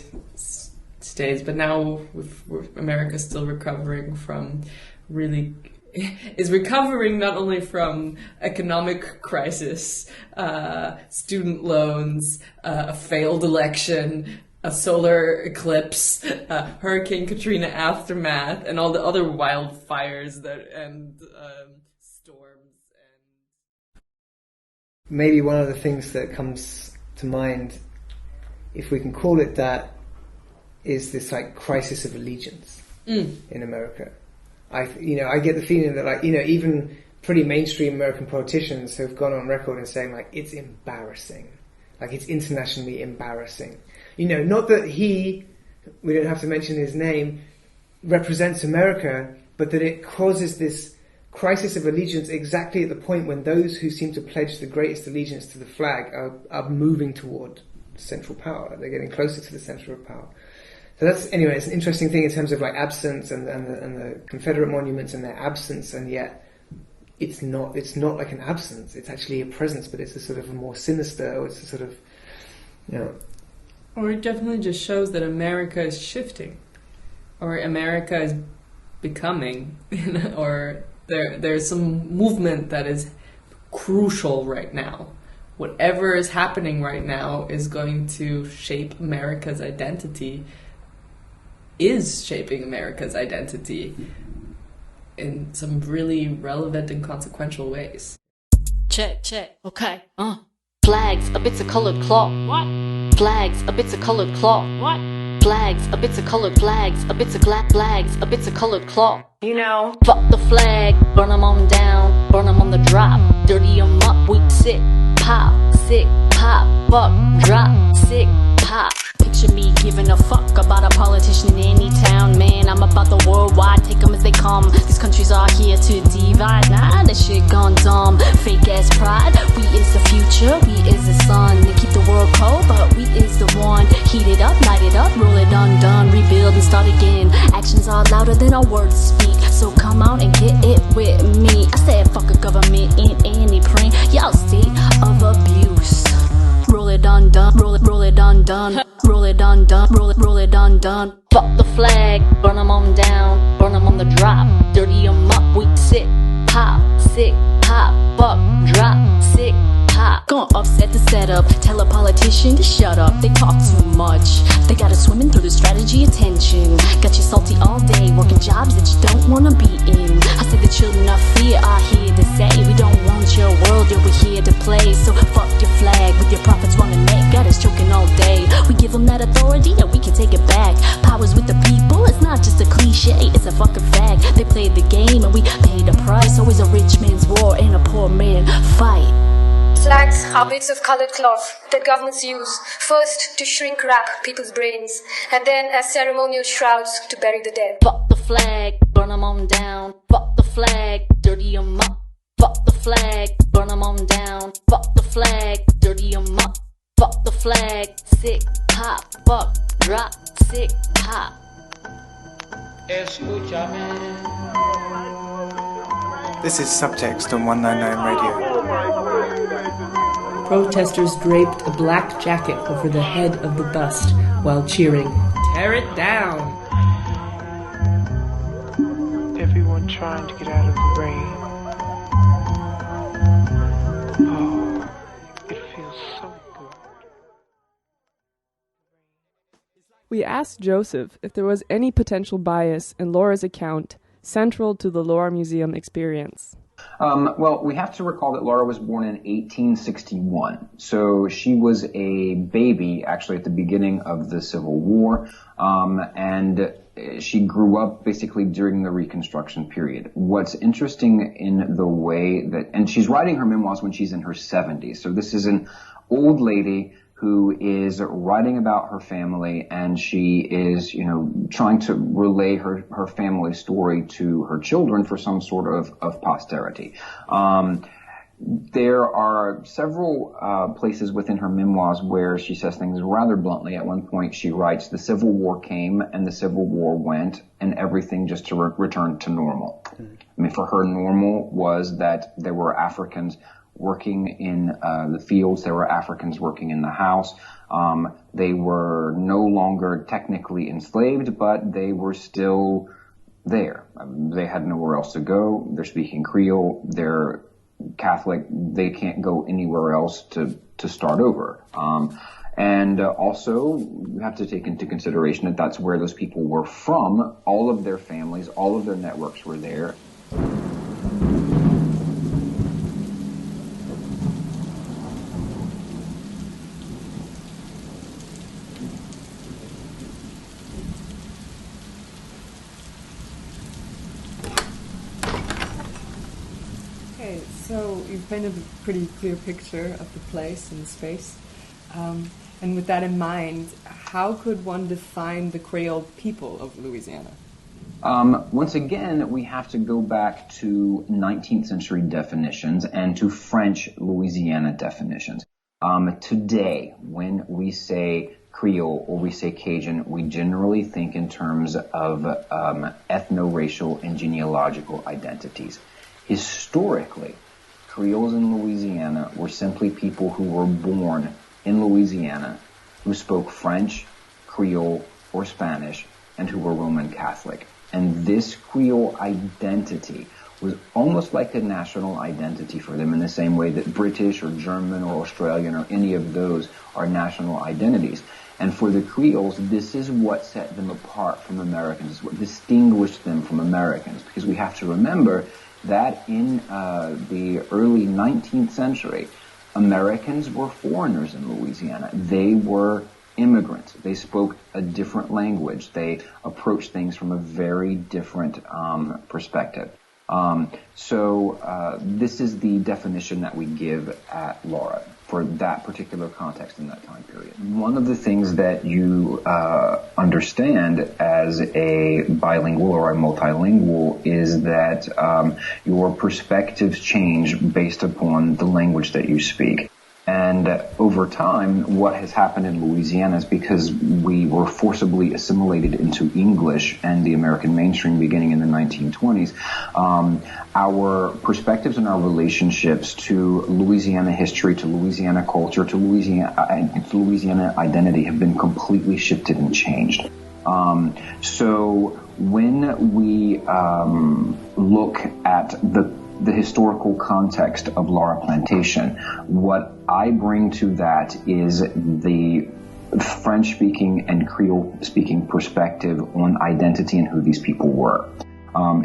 stays. But now America's still recovering from is recovering not only from economic crisis, student loans, a failed election, a solar eclipse, Hurricane Katrina aftermath, and all the other wildfires and storms. Maybe one of the things that comes to mind, if we can call it that, is this like crisis of allegiance in America. I get the feeling that, like, you know, even pretty mainstream American politicians have gone on record and saying, like, it's embarrassing, like it's internationally embarrassing. You know, not that we don't have to mention his name, represents America, but that it causes this crisis of allegiance exactly at the point when those who seem to pledge the greatest allegiance to the flag are moving toward central power. They're getting closer to the center of power. So that's, anyway, it's an interesting thing in terms of like absence and the Confederate monuments and their absence, and yet it's not like an absence. It's actually a presence, but it's a sort of a more sinister, or it's a sort of, you know. Or it definitely just shows that America is shifting, or America is becoming, or there's some movement that is crucial right now. Whatever is happening right now is going to shape America's identity. Is shaping America's identity in some really relevant and consequential ways. Check, okay, Flags, a bits of colored cloth. What? Flags, a bits of colored cloth. What? Flags, a bits of colored flags, a bits of flags, a bits of colored cloth. You know, fuck the flag, burn them on down, burn them on the drop, dirty them up, we sick, pop, fuck, drop, sick, pop. Picture me giving a fuck about a politician in any town, man. I'm about the worldwide, take them as they come. These countries are here to divide. Nah, that shit gone dumb. Fake ass pride. We is the future, we is the sun. They keep the world cold, but we is the one. Heat it up, light it up, roll it undone, rebuild and start again. Actions are louder than our words speak, so come out and get it with me. I said fuck a government in any print. Y'all state of abuse. Roll it undone, roll it undone, roll it undone, roll it undone. Fuck the flag, burn them on down, burn them on the drop, dirty them up, we sick, pop, fuck, drop, sick, pop. Gonna upset the setup, tell a politician to shut up, they talk too much. They got us swimming through the strategy of tension. Got you salty all day, working jobs that you don't wanna be in. I said the children of fear are here to say, we don't want your world, yeah, we're here to play. So fuck your flag with your prophets running neck, got us choking all day. We give them that authority, yeah, we can take it back. Powers with the people, it's not just a cliche, it's a fucking fact. They played the game and we paid the price. Always a rich man's war and a poor man fight. Flags are bits of colored cloth that governments use, first to shrink wrap people's brains, and then as ceremonial shrouds to bury the dead. Fuck the flag, burn them on down. Fuck the flag, dirty them up. Fuck the flag, burn them on down. Fuck the flag, dirty them up. Fuck the flag, sick, pop, fuck, drop, sick, pop. This is Subtext on 199 Radio. Protesters draped a black jacket over the head of the bust while cheering, "Tear it down!" Everyone trying to get out of the rain. Oh, it feels so good. We asked Joseph if there was any potential bias in Laura's account central to the Laura Museum experience. Well, we have to recall that Laura was born in 1861, so she was a baby actually at the beginning of the Civil War, and she grew up basically during the Reconstruction period. What's interesting in the way that, and she's writing her memoirs when she's in her 70s, so this is an old lady who is writing about her family, and she is, trying to relay her family story to her children for some sort of posterity. There are several places within her memoirs where she says things rather bluntly. At one point she writes, "The Civil War came and the Civil War went and everything just returned to normal." I mean, for her, normal was that there were Africans working in the fields, there were Africans working in the house. They were no longer technically enslaved, but they were still there. They had nowhere else to go. They're speaking Creole. They're Catholic. They can't go anywhere else to start over. And also, you have to take into consideration that that's where those people were from. All of their families, all of their networks were there. So you've painted a pretty clear picture of the place and space. And with that in mind, how could one define the Creole people of Louisiana? Once again, we have to go back to 19th century definitions and to French Louisiana definitions. Today, when we say Creole or we say Cajun, we generally think in terms of ethno-racial and genealogical identities. Historically, Creoles in Louisiana were simply people who were born in Louisiana who spoke French, Creole, or Spanish, and who were Roman Catholic. And this Creole identity was almost like a national identity for them in the same way that British or German or Australian or any of those are national identities. And for the Creoles, this is what set them apart from Americans. It's what distinguished them from Americans. Because we have to remember that in the early 19th century, Americans were foreigners in Louisiana. They were immigrants. They spoke a different language. They approached things from a very different perspective. So this is the definition that we give at Laura for that particular context in that time period. One of the things that you understand as a bilingual or a multilingual is that your perspectives change based upon the language that you speak. And over time, what has happened in Louisiana is because we were forcibly assimilated into English and the American mainstream beginning in the 1920s, our perspectives and our relationships to Louisiana history, to Louisiana culture, to Louisiana identity have been completely shifted and changed. So when we look at the historical context of Laura Plantation, what I bring to that is the French-speaking and Creole-speaking perspective on identity and who these people were.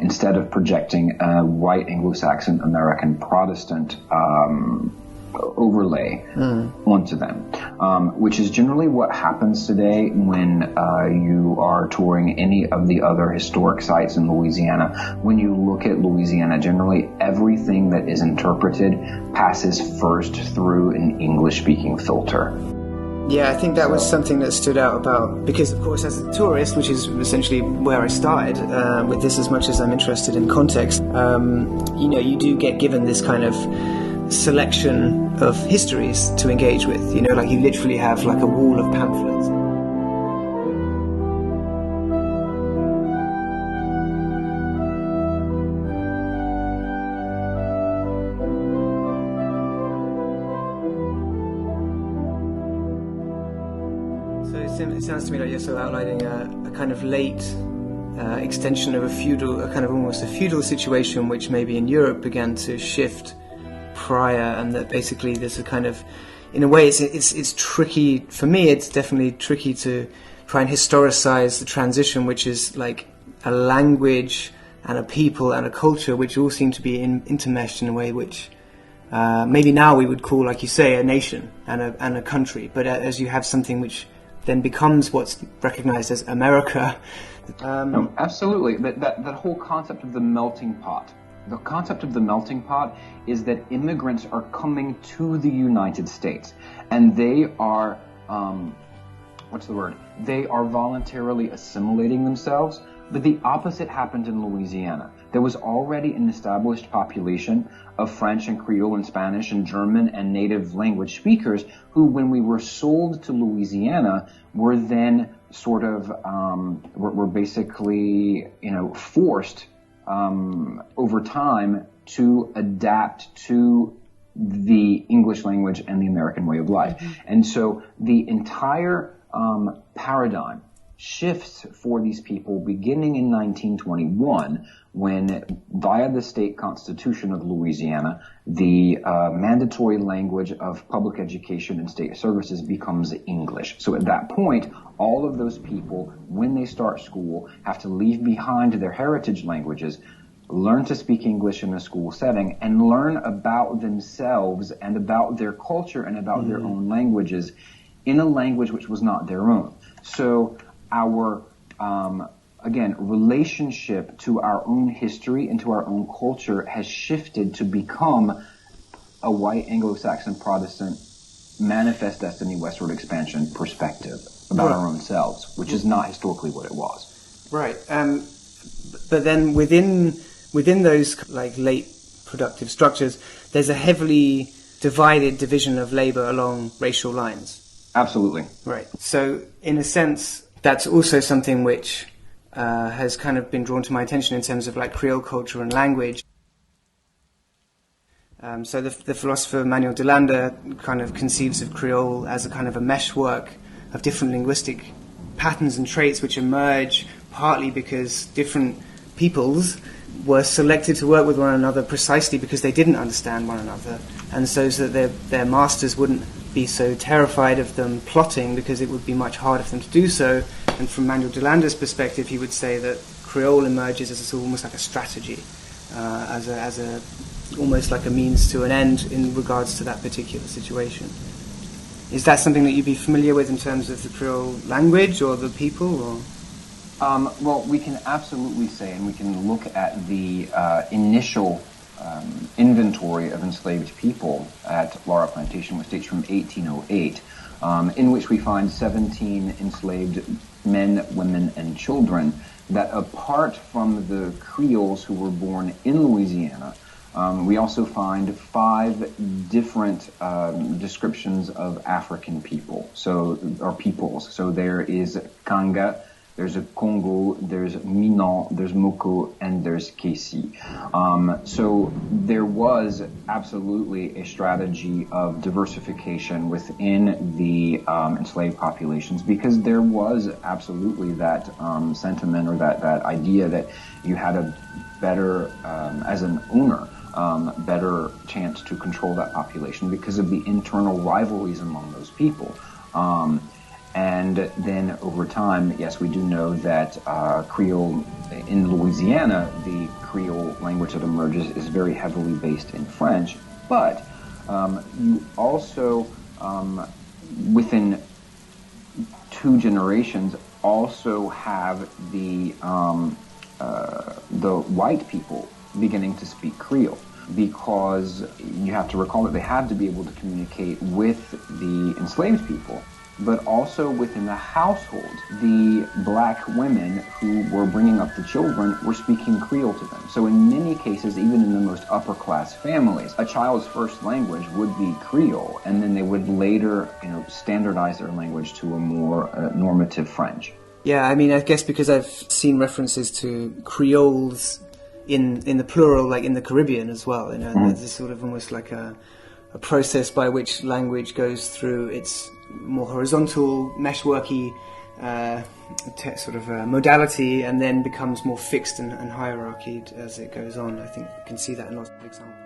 Instead of projecting a white Anglo-Saxon American Protestant overlay onto them, which is generally what happens today when you are touring any of the other historic sites in Louisiana. When you look at Louisiana, generally everything that is interpreted passes first through an English-speaking filter. Yeah, I think that was something that stood out about, because of course as a tourist, which is essentially where I started with this as much as I'm interested in context, you do get given this kind of selection of histories to engage with, like you literally have like a wall of pamphlets. So it sounds to me like you're sort of outlining a kind of late extension of almost a feudal situation, which maybe in Europe began to shift prior, and that basically there's a kind of, in a way it's tricky, for me it's definitely tricky to try and historicize the transition, which is like a language and a people and a culture which all seem to be intermeshed in a way which maybe now we would call, like you say, a nation and a country, but as you have something which then becomes what's recognized as America. No, absolutely, that whole concept of the melting pot. The concept of the melting pot is that immigrants are coming to the United States, and they are, They are voluntarily assimilating themselves But the opposite happened in Louisiana. There was already an established population of French and Creole and Spanish and German and native language speakers who, when we were sold to Louisiana, were then sort of, were basically, forced over time to adapt to the English language and the American way of life. Mm-hmm. And so the entire paradigm shifts for these people beginning in 1921 when, via the state constitution of Louisiana, the mandatory language of public education and state services becomes English. So at that point, all of those people, when they start school, have to leave behind their heritage languages, learn to speak English in a school setting, and learn about themselves and about their culture and about their own languages in a language which was not their own. So our, again, relationship to our own history and to our own culture has shifted to become a white Anglo-Saxon Protestant manifest destiny westward expansion perspective about our own selves, which is not historically what it was. Right. But then within those like late productive structures, there's a heavily divided division of labor along racial lines. Absolutely. Right. So in a sense, that's also something which has kind of been drawn to my attention in terms of like Creole culture and language. So the philosopher Manuel de Landa kind of conceives of Creole as a kind of a meshwork of different linguistic patterns and traits which emerge partly because different peoples were selected to work with one another precisely because they didn't understand one another, and so that their masters wouldn't be so terrified of them plotting because it would be much harder for them to do so. And from Manuel de Landa's perspective, he would say that Creole emerges as almost like a strategy, as a almost like a means to an end in regards to that particular situation. Is that something that you'd be familiar with in terms of the Creole language or the people? Or? Well, we can absolutely say, and we can look at the initial inventory of enslaved people at Laura Plantation, which dates from 1808, in which we find 17 enslaved men, women, and children, that apart from the Creoles who were born in Louisiana, we also find 5 different descriptions of African people, or peoples. So there is Kanga, there's a Congo, there's Minan, there's Moko, and there's Kesi. So there was absolutely a strategy of diversification within the enslaved populations, because there was absolutely that sentiment or that idea that you had a better, as an owner, better chance to control that population because of the internal rivalries among those people. And then over time, yes, we do know that Creole in Louisiana, the Creole language that emerges is very heavily based in French, but you also, within 2 generations, also have the white people beginning to speak Creole, because you have to recall that they had to be able to communicate with the enslaved people, but also within the household, the black women who were bringing up the children were speaking Creole to them. So in many cases, even in the most upper class families, a child's first language would be Creole, and then they would later, standardize their language to a more normative French. Yeah, I mean, I guess because I've seen references to Creoles in the plural, like in the Caribbean as well. There's sort of almost like a process by which language goes through its more horizontal, meshworky sort of modality, and then becomes more fixed and hierarchied as it goes on. I think you can see that in lots of examples.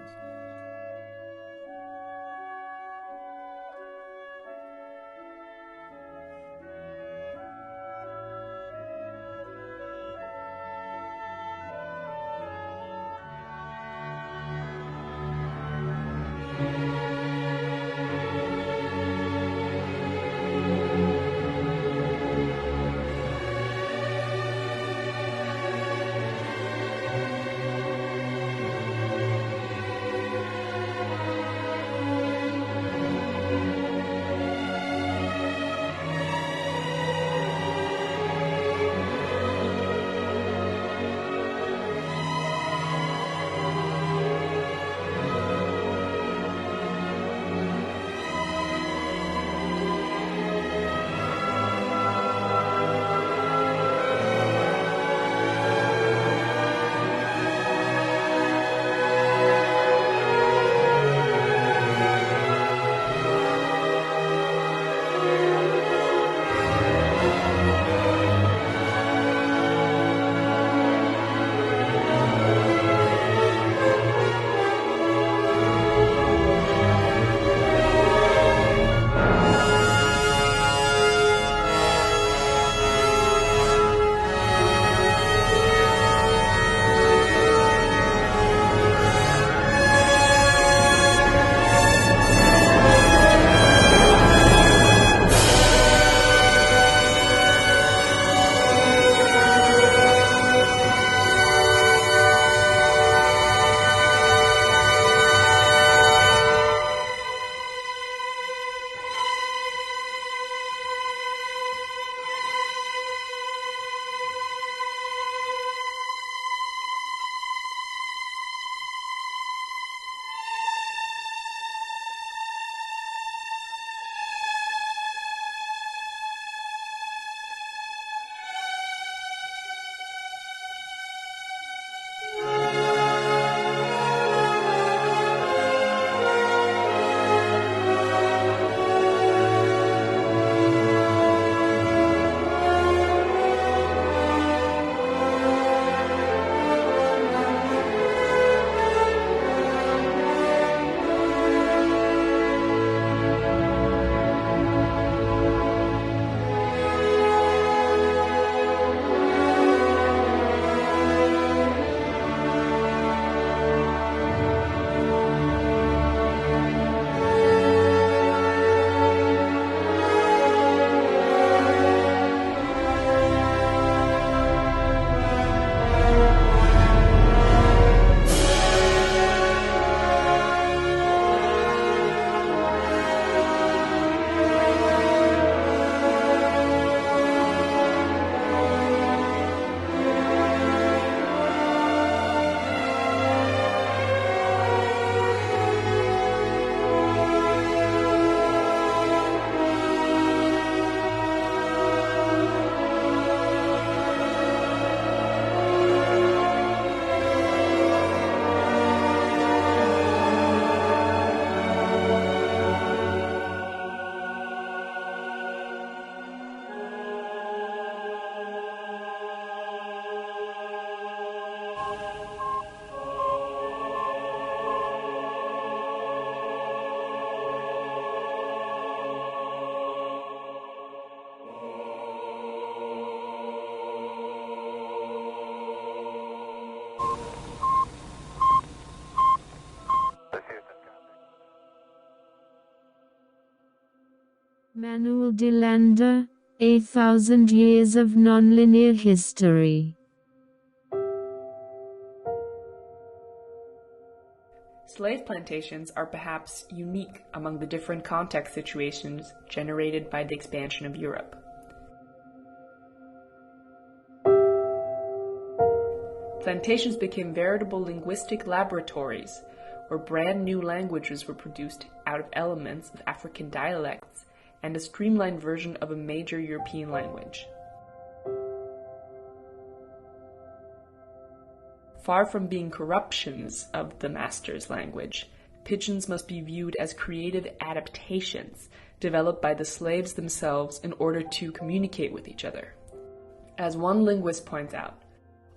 Manuel de Landa, 8,000 Years of Nonlinear History. Slave plantations are perhaps unique among the different context situations generated by the expansion of Europe. Plantations became veritable linguistic laboratories, where brand new languages were produced out of elements of African dialects and a streamlined version of a major European language. Far from being corruptions of the master's language, pidgins must be viewed as creative adaptations developed by the slaves themselves in order to communicate with each other. As one linguist points out,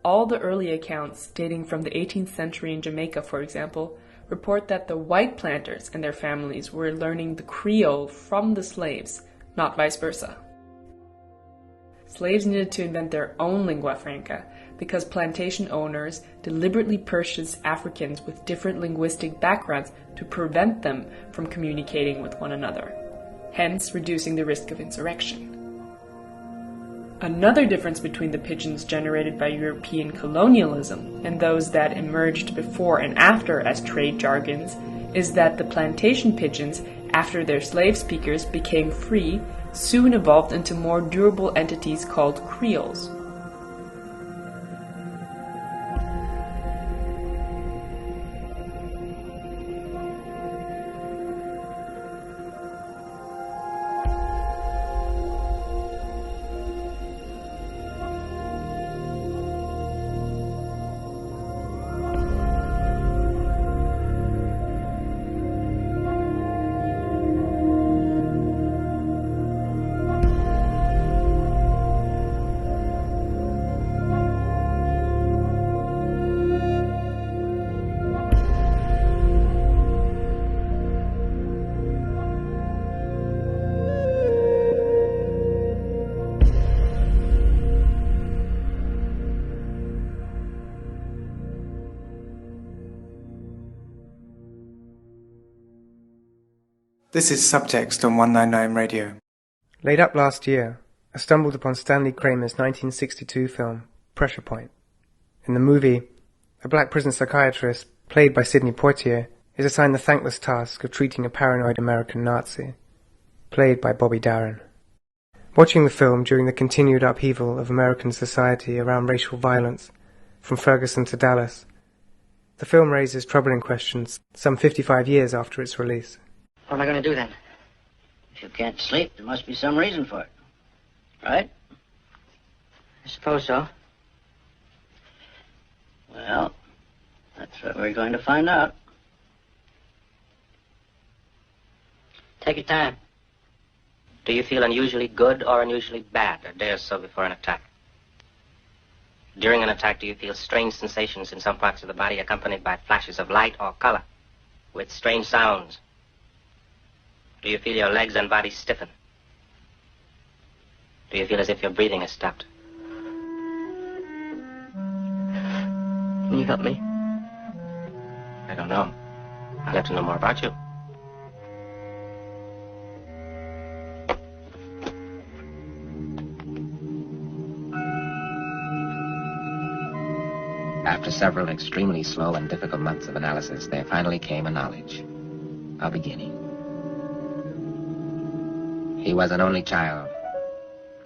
all the early accounts dating from the 18th century in Jamaica, for example, report that the white planters and their families were learning the Creole from the slaves, not vice versa. Slaves needed to invent their own lingua franca because plantation owners deliberately purchased Africans with different linguistic backgrounds to prevent them from communicating with one another, hence reducing the risk of insurrection. Another difference between the pidgins generated by European colonialism and those that emerged before and after as trade jargons is that the plantation pidgins, after their slave speakers became free, soon evolved into more durable entities called creoles. This is Subtext on 199 Radio. Laid up last year, I stumbled upon Stanley Kramer's 1962 film, Pressure Point. In the movie, a black prison psychiatrist, played by Sidney Poitier, is assigned the thankless task of treating a paranoid American Nazi, played by Bobby Darin. Watching the film during the continued upheaval of American society around racial violence, from Ferguson to Dallas, the film raises troubling questions some 55 years after its release. What am I going to do then? If you can't sleep, there must be some reason for it. Right? I suppose so. Well, that's what we're going to find out. Take your time. Do you feel unusually good or unusually bad a day or so before an attack? During an attack, do you feel strange sensations in some parts of the body accompanied by flashes of light or color, with strange sounds? Do you feel your legs and body stiffen? Do you feel as if your breathing has stopped? Can you help me? I don't know. I'd like to know more about you. After several extremely slow and difficult months of analysis, there finally came a knowledge, a beginning. He was an only child,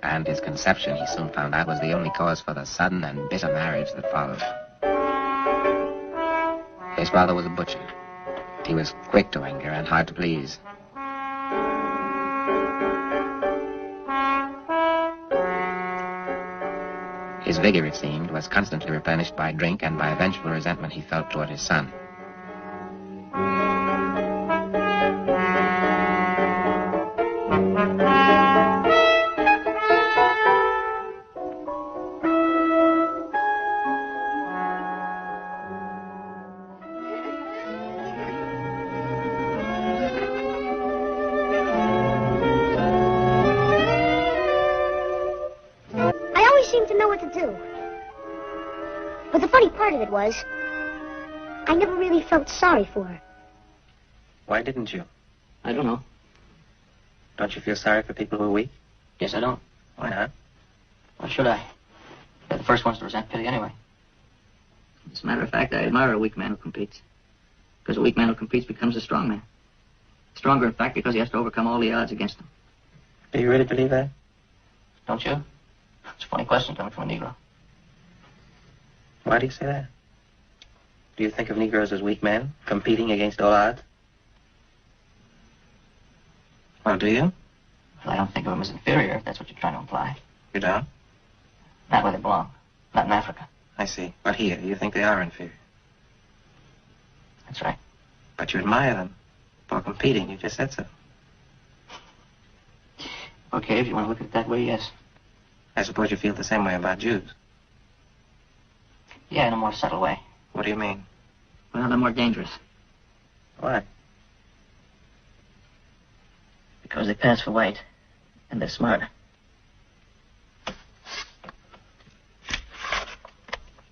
and his conception, he soon found out, was the only cause for the sudden and bitter marriage that followed. His father was a butcher. He was quick to anger and hard to please. His vigor, it seemed, was constantly replenished by drink and by vengeful resentment he felt toward his son. I never really felt sorry for her. Why didn't you? I don't know. Don't you feel sorry for people who are weak? Yes, I don't. Why not? Why should I? They're the first ones to resent pity anyway. As a matter of fact, I admire a weak man who competes. Because a weak man who competes becomes a strong man. Stronger, in fact, because he has to overcome all the odds against him. Do you really believe that? Don't you? It's a funny question coming from a Negro. Why do you say that? Do you think of Negroes as weak men, competing against all odds? Well, do you? Well, I don't think of them as inferior, if that's what you're trying to imply. You don't? Not where they belong. Not in Africa. I see. But here, you think they are inferior. That's right. But you admire them for competing. You just said so. Okay, if you want to look at it that way, yes. I suppose you feel the same way about Jews. Yeah, in a more subtle way. What do you mean? Well, they're more dangerous. Why? Because they pass for white, and they're smarter.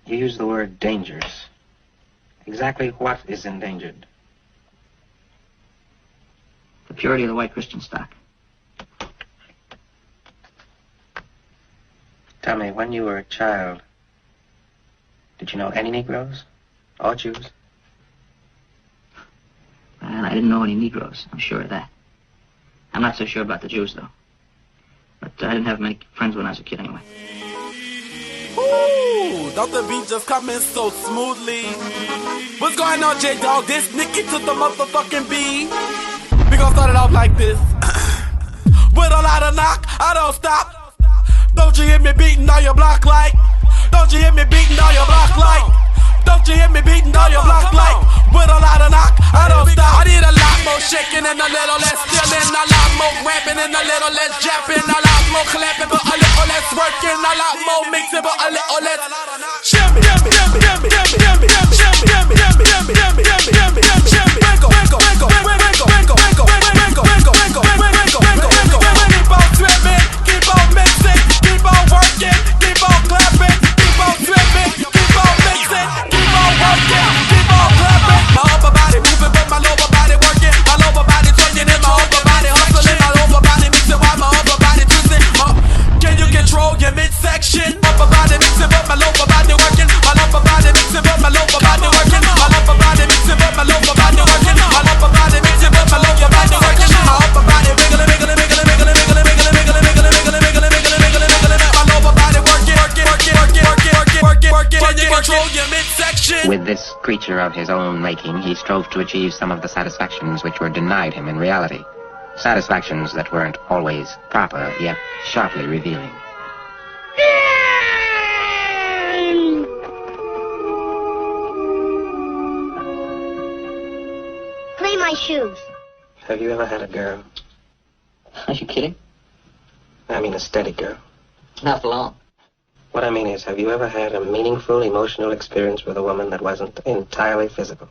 You use the word dangerous. Exactly what is endangered? The purity of the white Christian stock. Tell me, when you were a child, did you know any Negroes? Or Jews? Well, I didn't know any Negroes. I'm sure of that. I'm not so sure about the Jews, though. But I didn't have many friends when I was a kid, anyway. Ooh, don't the beat just come in so smoothly? What's going on, J-Dog? This Nicky to the motherfucking beat. We gon' start it off like this. With a lot of knock, I don't stop. Don't you hear me beating all your block like? Don't you hear me beating all your block like? Don't you hear me beating all your block like? With a lot of knock, I don't stop. I need a lot more shaking and a little less stealing, a lot more rapping and a little less japping, a lot more clapping but a little less working, a lot more mixing but a little less shimmy, shimmy, shimmy, shimmy, shimmy, shimmy, shimmy, shimmy, shimmy, shimmy, shimmy, shimmy, shimmy, shimmy, shimmy, wiggle, wiggle, wiggle, wiggle, wiggle, wiggle, wiggle, wiggle, wiggle, wiggle, wiggle, wiggle, wiggle. Keep on tripping, keep on mixing, keep on working, keep on clapping, keep on tripping, keep on mixing, keep on working, keep on clapping. My upper body moving but my lower body working, my lower body twerking and my upper body hustling, my lower body mixing while my upper body twisting. Can you control your midsection? Upper body mixing but my lower body working, my upper body mixing but my lower body working, my upper body mixing but my lower body working, my upper body mixing but my lower body working, my upper body wiggling, wiggling, wiggling, wiggling, wiggling, wiggling, wiggling, wiggling, wiggling, wiggling, wiggling, wiggling, wiggling, my lower body working, working, working, working, working, working, working. Can you control your midsection? With this creature of his own making, he strove to achieve some of the satisfactions which were denied him in reality. Satisfactions that weren't always proper, yet sharply revealing. Clean my shoes. Have you ever had a girl? Are you kidding? I mean a steady girl. Not for long. What I mean is, have you ever had a meaningful emotional experience with a woman that wasn't entirely physical?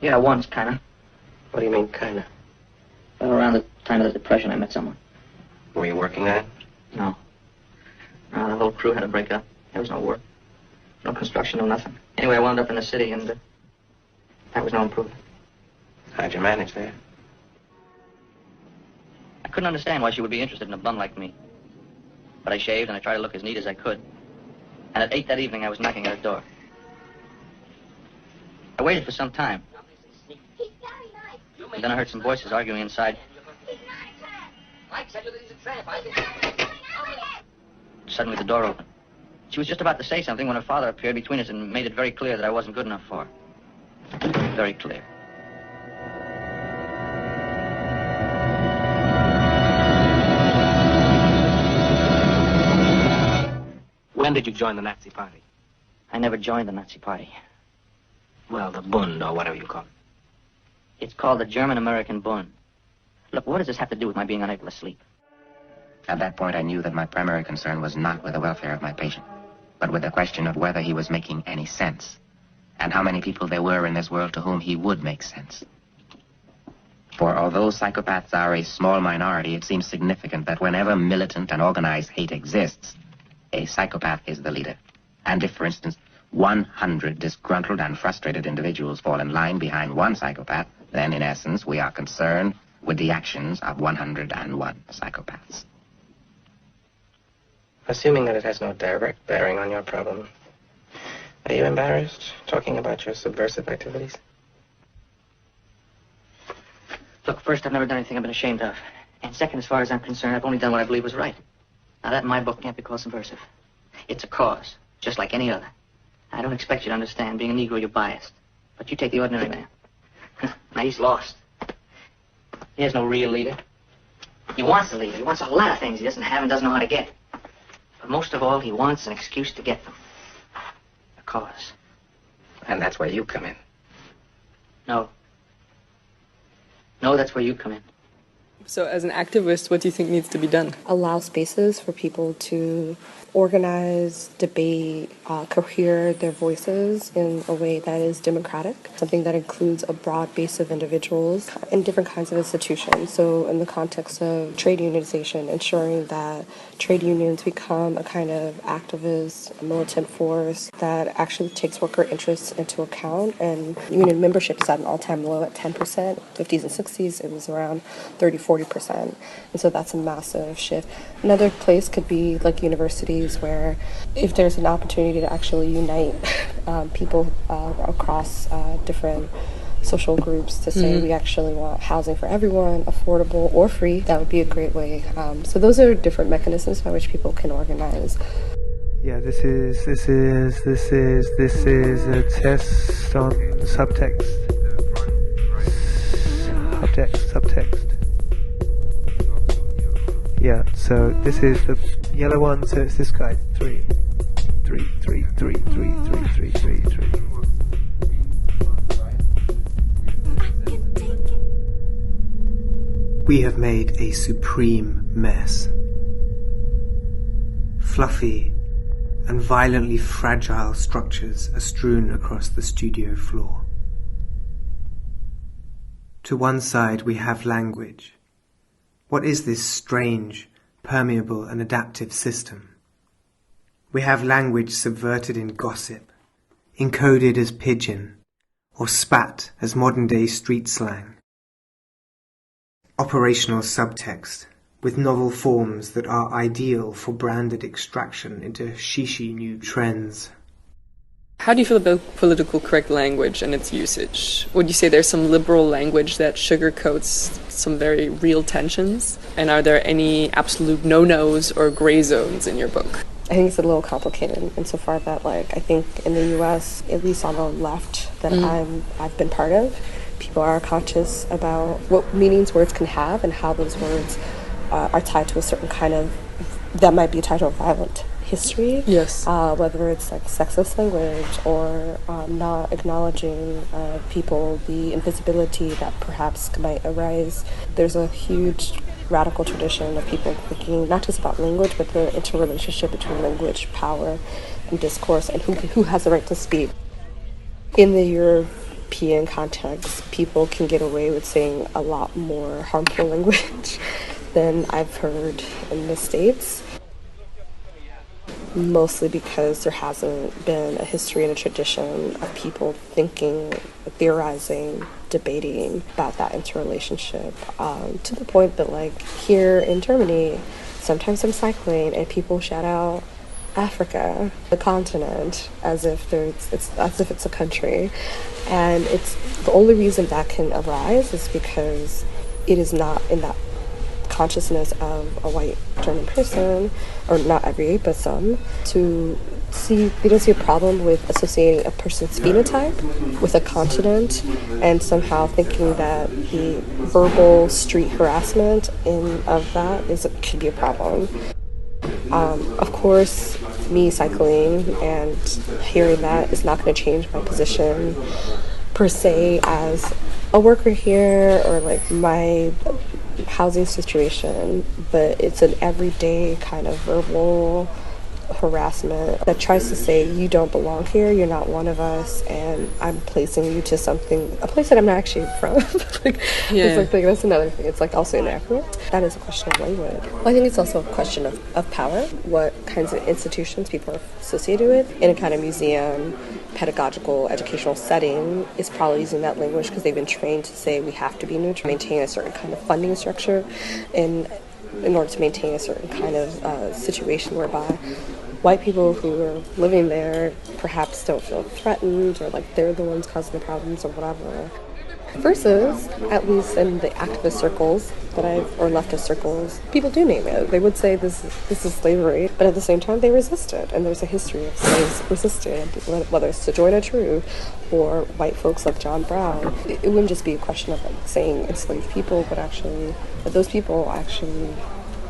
Yeah, once, kinda. What do you mean, kinda? Well, around the time of the Depression, I met someone. Were you working on it? No. No, the whole crew had to break up. There was no work. No construction, no nothing. Anyway, I wound up in the city, and that was no improvement. How'd you manage that? I couldn't understand why she would be interested in a bum like me. But I shaved, and I tried to look as neat as I could. And at 8 that evening, I was knocking at her door. I waited for some time. And then I heard some voices arguing inside. Suddenly the door opened. She was just about to say something when her father appeared between us and made it very clear that I wasn't good enough for her. Very clear. When did you join the Nazi Party? I never joined the Nazi Party. Well, the Bund, or whatever you call it. It's called the German-American Bund. Look, what does this have to do with my being unable to sleep? At that point, I knew that my primary concern was not with the welfare of my patient, but with the question of whether he was making any sense, and how many people there were in this world to whom he would make sense. For although psychopaths are a small minority, it seems significant that whenever militant and organized hate exists, a psychopath is the leader. And if, for instance, 100 disgruntled and frustrated individuals fall in line behind one psychopath, then, in essence, we are concerned with the actions of 101 psychopaths. Assuming that it has no direct bearing on your problem, are you embarrassed talking about your subversive activities? Look, first, I've never done anything I've been ashamed of. And second, as far as I'm concerned, I've only done what I believe was right. Now, that in my book can't be called subversive. It's a cause, just like any other. I don't expect you to understand. Being a Negro, you're biased. But you take the ordinary man. Now, he's lost. He has no real leader. He wants a leader. He wants a lot of things he doesn't have and doesn't know how to get. But most of all, he wants an excuse to get them. A cause. And that's where you come in. No. No, that's where you come in. So as an activist, what do you think needs to be done? Allow spaces for people to organize, debate, cohere their voices in a way that is democratic, something that includes a broad base of individuals in different kinds of institutions. So in the context of trade unionization, ensuring that trade unions become a kind of activist, militant force that actually takes worker interests into account. And union membership is at an all-time low at 10%. 50s and 60s, it was around 30-40%. And so that's a massive shift. Another place could be like universities, where if there's an opportunity to actually unite people across different social groups to say we actually want housing for everyone, affordable or free, that would be a great way. So those are different mechanisms by which people can organize. Yeah, this is a test on subtext. Subtext. Yeah, so this is the yellow one, so it's this guy. 3. We have made a supreme mess. Fluffy and violently fragile structures are strewn across the studio floor. To one side we have language. What is this strange, permeable and adaptive system? We have language subverted in gossip, encoded as pidgin, or spat as modern-day street slang. Operational subtext, with novel forms that are ideal for branded extraction into shishi new trends. How do you feel about political correct language and its usage? Would you say there's some liberal language that sugarcoats some very real tensions? And are there any absolute no-nos or gray zones in your book? I think it's a little complicated insofar that, like, I think in the U.S., at least on the left that I've been part of, people are conscious about what meanings words can have and how those words are tied to a certain kind of, that might be tied to a violent history. Yes. Whether it's like sexist language or not acknowledging people, the invisibility that perhaps might arise. There's a huge radical tradition of people thinking not just about language, but the interrelationship between language, power, and discourse, and who has the right to speak. In the European context, people can get away with saying a lot more harmful language than I've heard in the States. Mostly because there hasn't been a history and a tradition of people thinking, theorizing, debating about that interrelationship, to the point that, like, here in Germany, sometimes I'm cycling and people shout out Africa, the continent, as if it's a country, and it's the only reason that can arise is because it is not in that consciousness of a white German person, or not every, but some, to see, they don't see a problem with associating a person's phenotype with a continent and somehow thinking that the verbal street harassment of that could be a problem. Of course, me cycling and hearing that is not going to change my position per se as a worker here or like my housing situation, but it's an everyday kind of verbal harassment that tries to say, you don't belong here, you're not one of us, and I'm placing you to a place that I'm not actually from. That's another thing. It's like also inaccurate. That is a question of language. Well, I think it's also a question of power, what kinds of institutions people are associated with. In a kind of museum, pedagogical, educational setting is probably using that language because they've been trained to say we have to be neutral, maintain a certain kind of funding structure in order to maintain a certain kind of situation whereby white people who are living there perhaps don't feel threatened or like they're the ones causing the problems or whatever. Versus, at least in the activist circles or leftist circles, people do name it. They would say this is slavery, but at the same time they resist it. And there's a history of slaves resisting, whether it's Sojourner Truth or white folks like John Brown. It wouldn't just be a question of like saying enslaved people, but actually that those people actually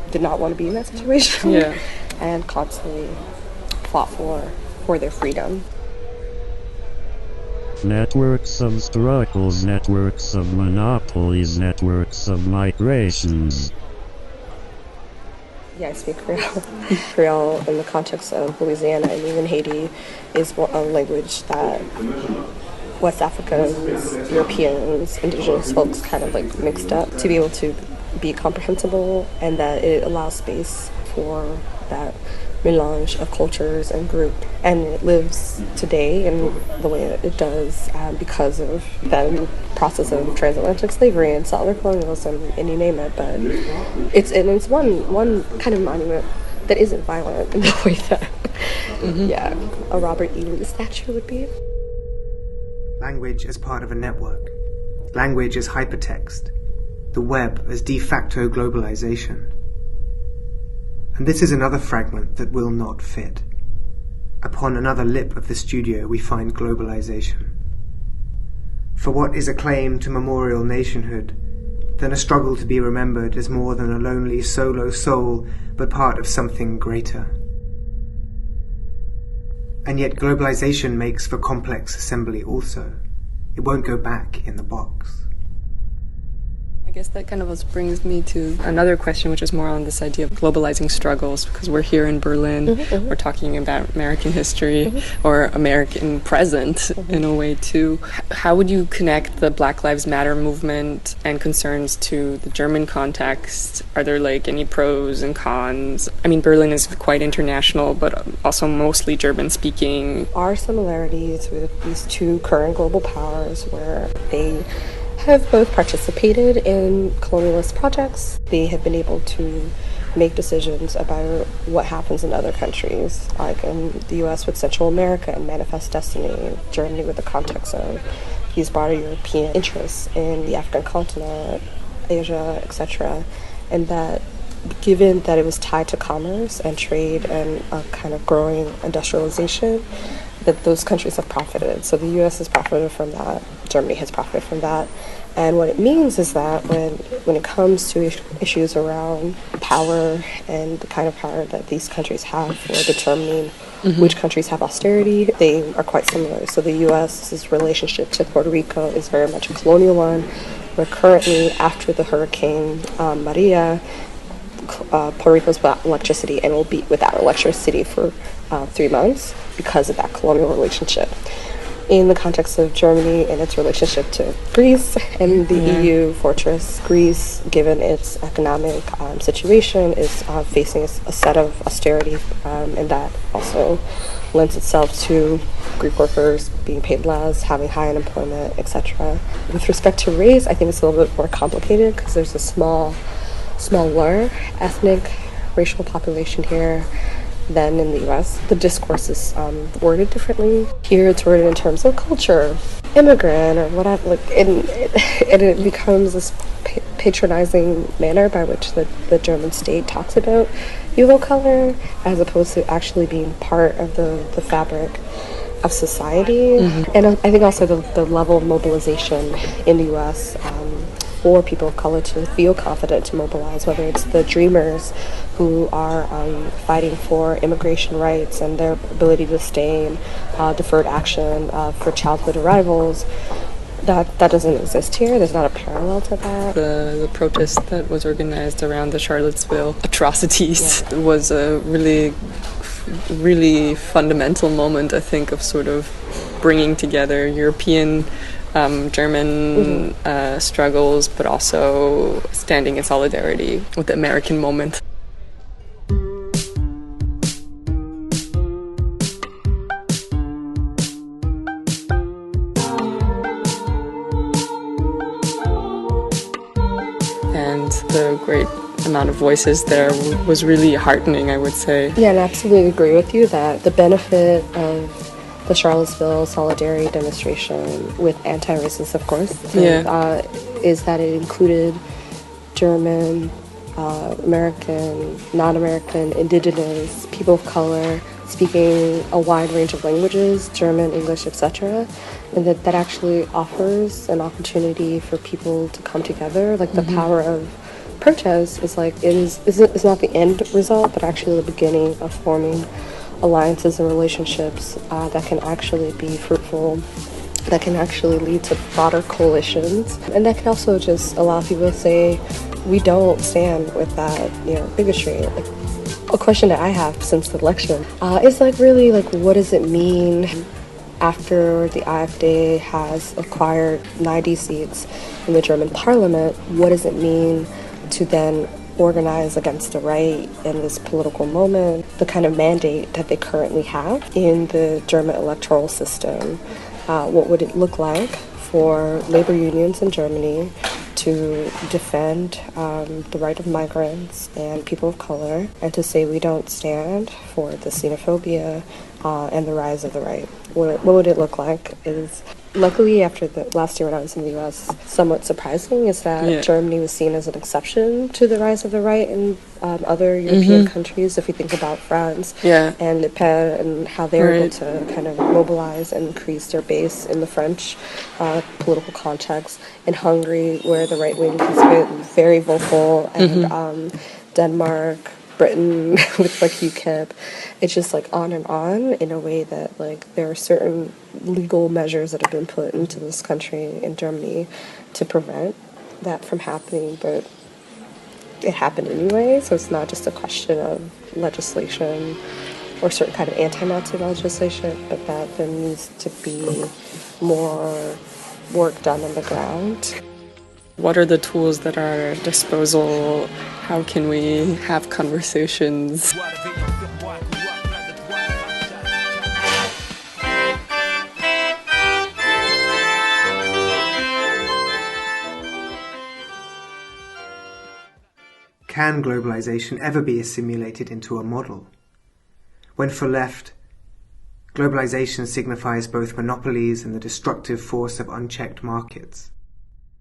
did not want to be in that situation and constantly fought for their freedom. Networks of struggles, networks of monopolies, networks of migrations. Yeah, I speak Creole. Creole in the context of Louisiana and even Haiti is a language that West Africans, Europeans, indigenous folks kind of like mixed up to be able to be comprehensible, and that it allows space for that melange of cultures and group, and it lives today in the way that it does because of the process of transatlantic slavery and settler colonialism, and you name it. But it's one kind of monument that isn't violent in the way that a Robert E. Lee statue would be. Language as part of a network. Language as hypertext. The web as de facto globalization. And this is another fragment that will not fit. Upon another lip of the studio we find globalization. For what is a claim to memorial nationhood than a struggle to be remembered as more than a lonely solo soul, but part of something greater? And yet globalization makes for complex assembly also. It won't go back in the box. I guess that kind of brings me to another question, which is more on this idea of globalizing struggles, because we're here in Berlin, we're talking about American history, or American present in a way too. How would you connect the Black Lives Matter movement and concerns to the German context? Are there like any pros and cons? I mean, Berlin is quite international, but also mostly German speaking. Are similarities with these two current global powers where they have both participated in colonialist projects. They have been able to make decisions about what happens in other countries, like in the US with Central America and Manifest Destiny, Germany with the context of these broader European interests in the African continent, Asia, etc. And that given that it was tied to commerce and trade and a kind of growing industrialization, that those countries have profited. So the US has profited from that, Germany has profited from that. And what it means is that when it comes to issues around power and the kind of power that these countries have for determining which countries have austerity, they are quite similar. So the US's relationship to Puerto Rico is very much a colonial one, where currently after the Hurricane Maria, Puerto Rico's without electricity and will be without electricity for 3 months because of that colonial relationship. In the context of Germany and its relationship to Greece and the EU fortress, Greece, given its economic situation, is facing a set of austerity, and that also lends itself to Greek workers being paid less, having high unemployment, etc. With respect to race, I think it's a little bit more complicated because there's a smaller ethnic racial population here than in the US. The discourse is worded differently. Here it's worded in terms of culture, immigrant, or whatever, and it becomes this patronizing manner by which the German state talks about people of color, as opposed to actually being part of the fabric of society. And I think also the level of mobilization in the US for people of color to feel confident to mobilize, whether it's the dreamers who are fighting for immigration rights and their ability to stay in deferred action for childhood arrivals. That doesn't exist here. There's not a parallel to that. The protest that was organized around the Charlottesville atrocities was a really really fundamental moment, I think, of sort of bringing together European, German struggles, but also standing in solidarity with the American moment. And the great amount of voices there was really heartening, I would say. Yeah, and I absolutely agree with you that the benefit of the Charlottesville Solidarity demonstration with anti-racists, of course, is that it included German, American, non-American, indigenous, people of color, speaking a wide range of languages, German, English, etc., and that actually offers an opportunity for people to come together. Like the power of protest is like it's not the end result, but actually the beginning of forming alliances and relationships that can actually be fruitful, that can actually lead to broader coalitions, and that can also just allow people to say, we don't stand with that, bigotry. Like, a question that I have since the election is like really like, what does it mean after the AfD has acquired 90 seats in the German parliament? What does it mean to then organize against the right in this political moment? The kind of mandate that they currently have in the German electoral system. What would it look like for labor unions in Germany to defend the right of migrants and people of color, and to say we don't stand for the xenophobia and the rise of the right? What would it look like? Is luckily, after the last year when I was in the U.S., somewhat surprising is that Germany was seen as an exception to the rise of the right in other European countries. If we think about France and Le Pen and how they were able to kind of mobilize and increase their base in the French political context. In Hungary, where the right wing has been very vocal, and Denmark, Britain with like UKIP, it's just like on and on, in a way that like there are certain legal measures that have been put into this country in Germany to prevent that from happening, but it happened anyway. So it's not just a question of legislation or certain kind of anti-Nazi legislation, but that there needs to be more work done on the ground. What are the tools that are at our disposal? How can we have conversations? Can globalization ever be assimilated into a model? When for left, globalization signifies both monopolies and the destructive force of unchecked markets,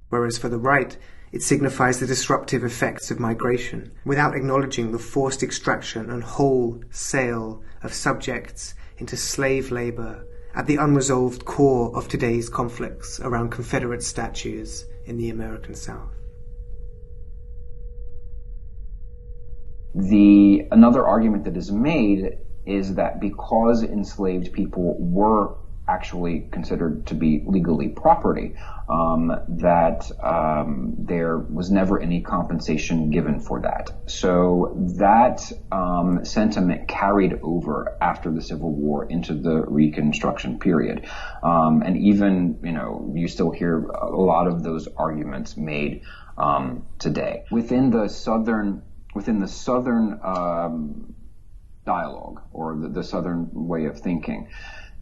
whereas for the right, it signifies the disruptive effects of migration, without acknowledging the forced extraction and wholesale of subjects into slave labor at the unresolved core of today's conflicts around Confederate statues in the American South. Another argument that is made is that because enslaved people were actually considered to be legally property, that there was never any compensation given for that. So that sentiment carried over after the Civil War into the Reconstruction period. And even, you still hear a lot of those arguments made today. Within the Southern dialogue, or the Southern way of thinking,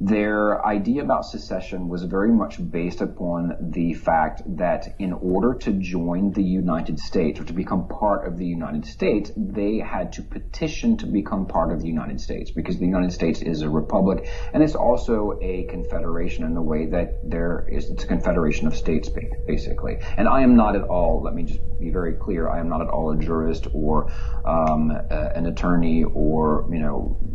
their idea about secession was very much based upon the fact that in order to join the United States, or to become part of the United States, they had to petition to become part of the United States, because the United States is a republic, and it's also a confederation in the way that it's a confederation of states, basically. And I am not at all, let me just be very clear, I am not at all a jurist or an attorney or,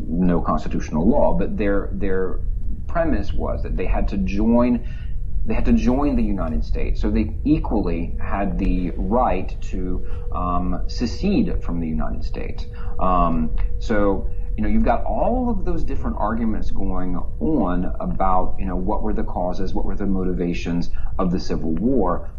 no constitutional law, but their premise was that they had to join the United States, so they equally had the right to secede from the United States. So you've got all of those different arguments going on about, what were the causes, what were the motivations of the Civil War,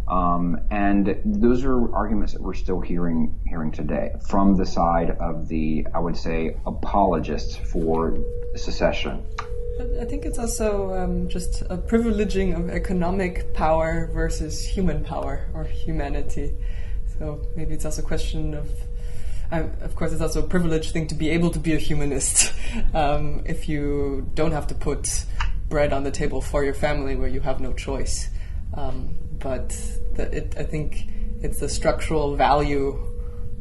and those are arguments that we're still hearing today from the side of the, I would say, apologists for secession. I think it's also just a privileging of economic power versus human power or humanity. So maybe it's also a question of course, it's also a privileged thing to be able to be a humanist if you don't have to put bread on the table for your family where you have no choice. But I think it's a structural value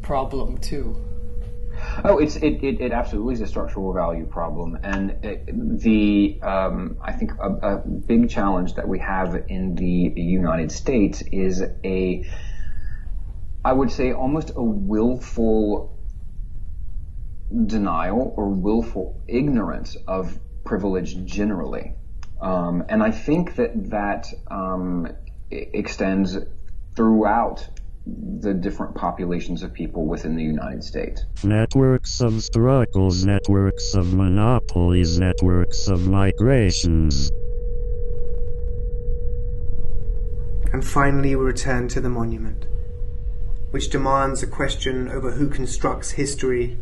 problem too. Oh, it absolutely is a structural value problem, and I think a big challenge that we have in the United States is I would say almost a willful denial or willful ignorance of privilege generally. And I think that extends throughout the different populations of people within the United States. Networks of struggles, networks of monopolies, networks of migrations. And finally we return to the monument, which demands a question over who constructs history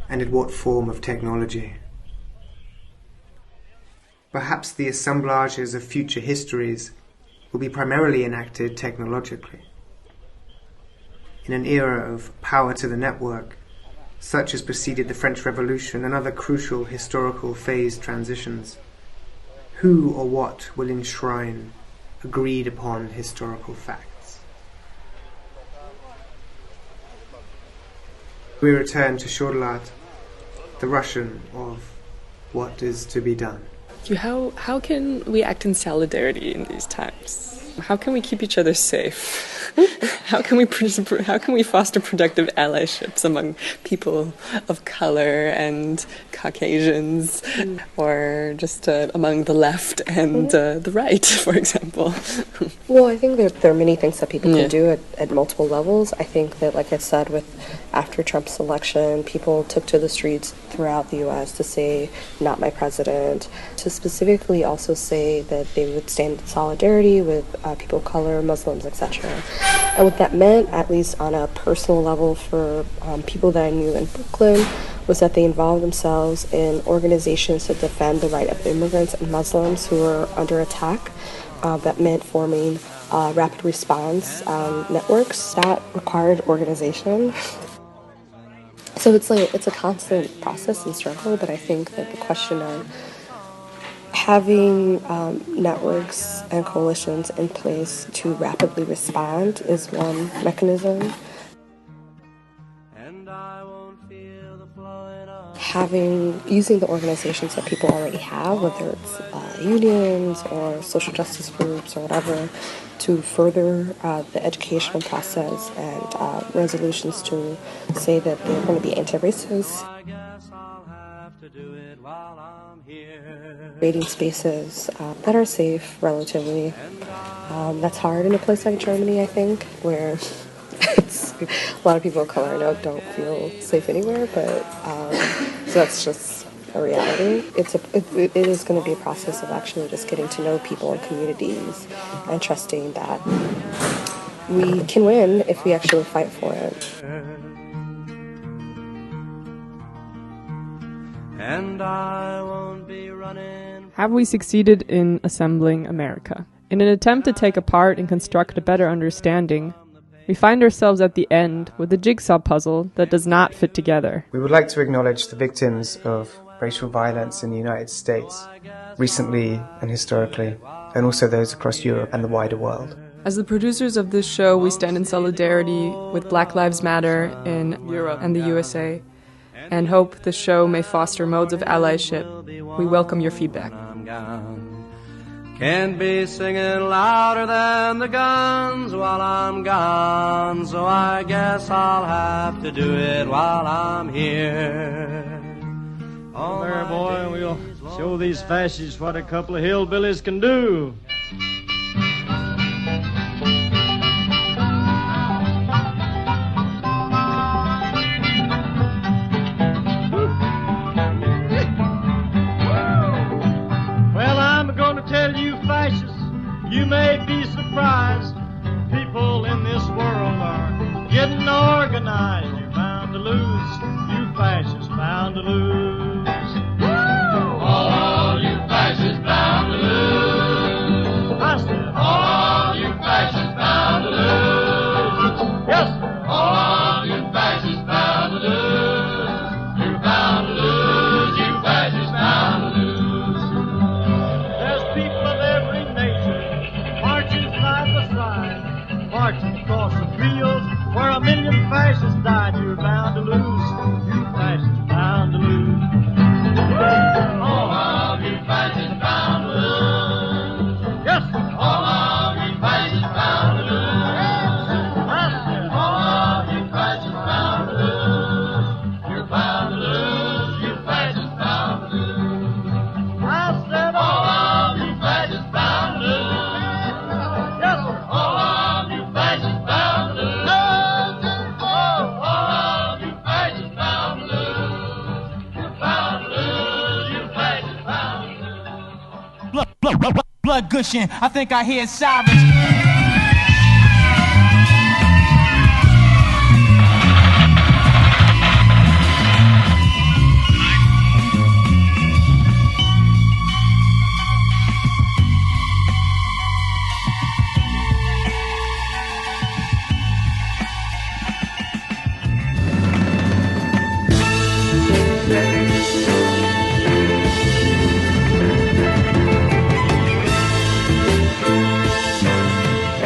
and in what form of technology. Perhaps the assemblages of future histories will be primarily enacted technologically. In an era of power to the network, such as preceded the French Revolution and other crucial historical phase transitions, who or what will enshrine agreed upon historical facts? We return to Shodelat, the Russian of what is to be done. How can we act in solidarity in these times? How can we keep each other safe? How can we foster productive allyships among people of color and Caucasians, or just among the left and the right, for example? Well, I think there are many things that people can do at multiple levels. I think that, like I said, after Trump's election, people took to the streets throughout the U.S. to say, "Not my president," to specifically also say that they would stand in solidarity with people of color, Muslims, etc. And what that meant, at least on a personal level for people that I knew in Brooklyn, was that they involved themselves in organizations to defend the right of immigrants and Muslims who were under attack. That meant forming rapid response networks that required organization. So it's a constant process and struggle, but I think that the question of having networks and coalitions in place to rapidly respond is one mechanism. Using the organizations that people already have, whether it's unions or social justice groups or whatever, to further the educational process and resolutions to say that they're going to be anti-racist. Creating spaces that are safe, relatively. That's hard in a place like Germany, I think, where a lot of people of color don't feel safe anywhere, but so that's just a reality. It is going to be a process of actually just getting to know people and communities and trusting that we can win if we actually fight for it. And I won't be running. Have we succeeded in assembling America? In an attempt to take apart and construct a better understanding, we find ourselves at the end with a jigsaw puzzle that does not fit together. We would like to acknowledge the victims of racial violence in the United States, recently and historically, and also those across Europe and the wider world. As the producers of this show, we stand in solidarity with Black Lives Matter in Europe and the USA, and hope the show may foster modes of allyship. We welcome your feedback. Can't be singing louder than the guns while I'm gone, so I guess I'll have to do it while I'm here. There, boy, we'll show these fascists what a couple of hillbillies can do. fascists, you may be surprised. People in this world are getting organized. You're bound to lose, you fascists bound to lose. All you fascists bound to lose. I said, all you fascists bound to lose. Yes, sir. All you fascists bound to lose. You're bound to lose, you fascists bound to lose. There's people of every nation marching side by side, marching across the fields where 1 million fascists died. You're bound to lose, you fascists bound to lose. All of you fascists bound to lose. Yes, all of you fascists bound to lose. I said, all of you fascists bound to lose. You're bound to lose, you fascists bound to lose. I said, all of you fascists bound to lose. Yes, all of you fascists bound to lose. Oh, all of you fascists bound to lose. You're bound to lose, you fascists bound to lose. Blood gushing, I think I hear sirens.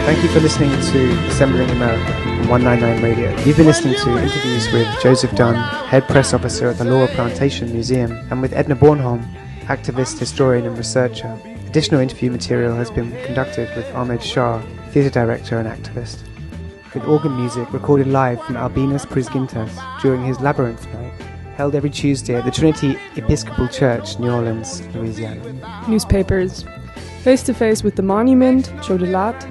Thank you for listening to Assembling America on 199 Radio. You've been listening to interviews with Joseph Dunn, Head Press Officer at the Laura Plantation Museum, and with Edna Bonhomme, activist, historian and researcher. Additional interview material has been conducted with Ahmed Shah, theatre director and activist, with organ music recorded live from Albinus Prisgintas during his Labyrinth Night, held every Tuesday at the Trinity Episcopal Church, New Orleans, Louisiana. Newspapers. Face to Face with the Monument, Joe Delat.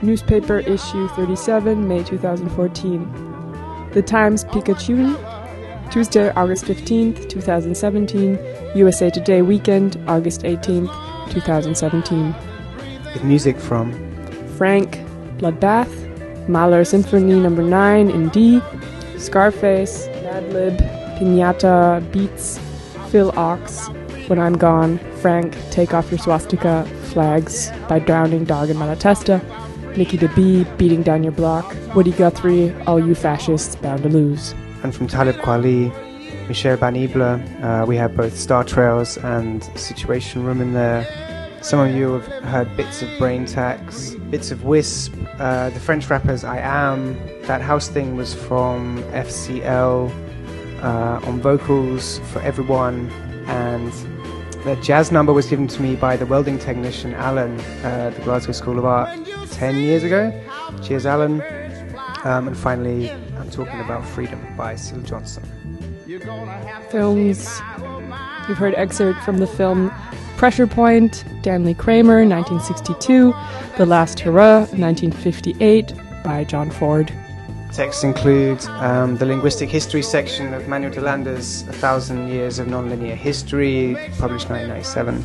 Newspaper issue 37, May 2014. The Times Pikachu, Tuesday, August 15th, 2017. USA Today Weekend, August 18th, 2017. With music from Frank, Bloodbath, Mahler Symphony No. 9 in D, Scarface, Madlib, Pinata, Beats, Phil Ox, When I'm Gone, Frank, Take Off Your Swastika, Flags by Drowning Dog and Malatesta, Nicky DeB, Beating Down Your Block, Woody Guthrie, All You Fascists Bound to Lose. And from Talib Kweli, Michel Banibla, we have both Star Trails and Situation Room in there. Some of you have heard bits of Brain Tax, bits of Wisp, the French rappers I Am. That house thing was from FCL, on vocals for everyone, and the jazz number was given to me by the welding technician Alan at the Glasgow School of Art 10 years ago. Cheers, Alan. And finally, I'm talking about Freedom by Seal Johnson. Films. You've heard excerpt from the film Pressure Point, Stanley Kramer, 1962, The Last Hurrah, 1958, by John Ford. Texts include the linguistic history section of Manuel Delander's 1,000 Years of Nonlinear History, published 1997.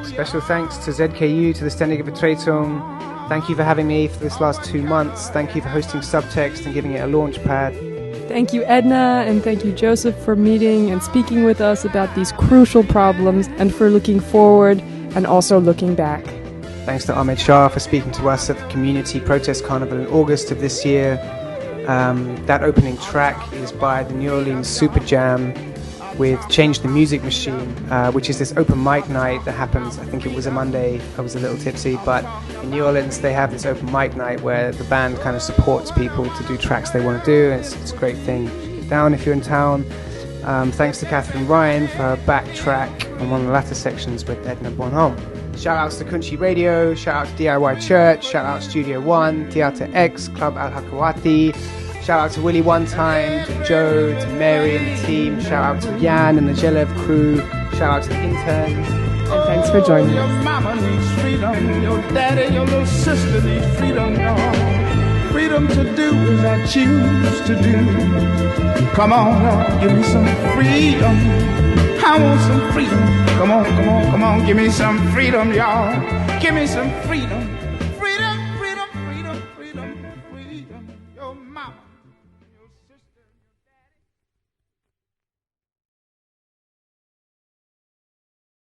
Special thanks to ZKU, to the Ständige Vertretung. Thank you for having me for this last 2 months. Thank you for hosting Subtext and giving it a launch pad. Thank you, Edna, and thank you, Joseph, for meeting and speaking with us about these crucial problems and for looking forward and also looking back. Thanks to Ahmed Shah for speaking to us at the Community Protest Carnival in August of this year. That opening track is by the New Orleans Super Jam with Change the Music Machine, which is this open mic night that happens, I think it was a Monday, I was a little tipsy, but in New Orleans they have this open mic night where the band kind of supports people to do tracks they want to do, and it's a great thing. Get down if you're in town. Thanks to Catherine Ryan for her back track on one of the latter sections with Edna Bonhomme. Shout outs to Kunchi Radio, shout out to DIY Church, shout out to Studio One, Theatre X, Club Al Hakawati. Shout out to Willie One Time, to Joe, to Mary and the team. Shout out to Jan and the Jelev crew. Shout out to the interns. And thanks for joining us. Your mama needs freedom. Your daddy, your little sister needs freedom, y'all. freedom to do as I choose to do. Come on, Lord, give me some freedom. I want some freedom. Come on, come on, come on, give me some freedom, y'all. Give me some freedom.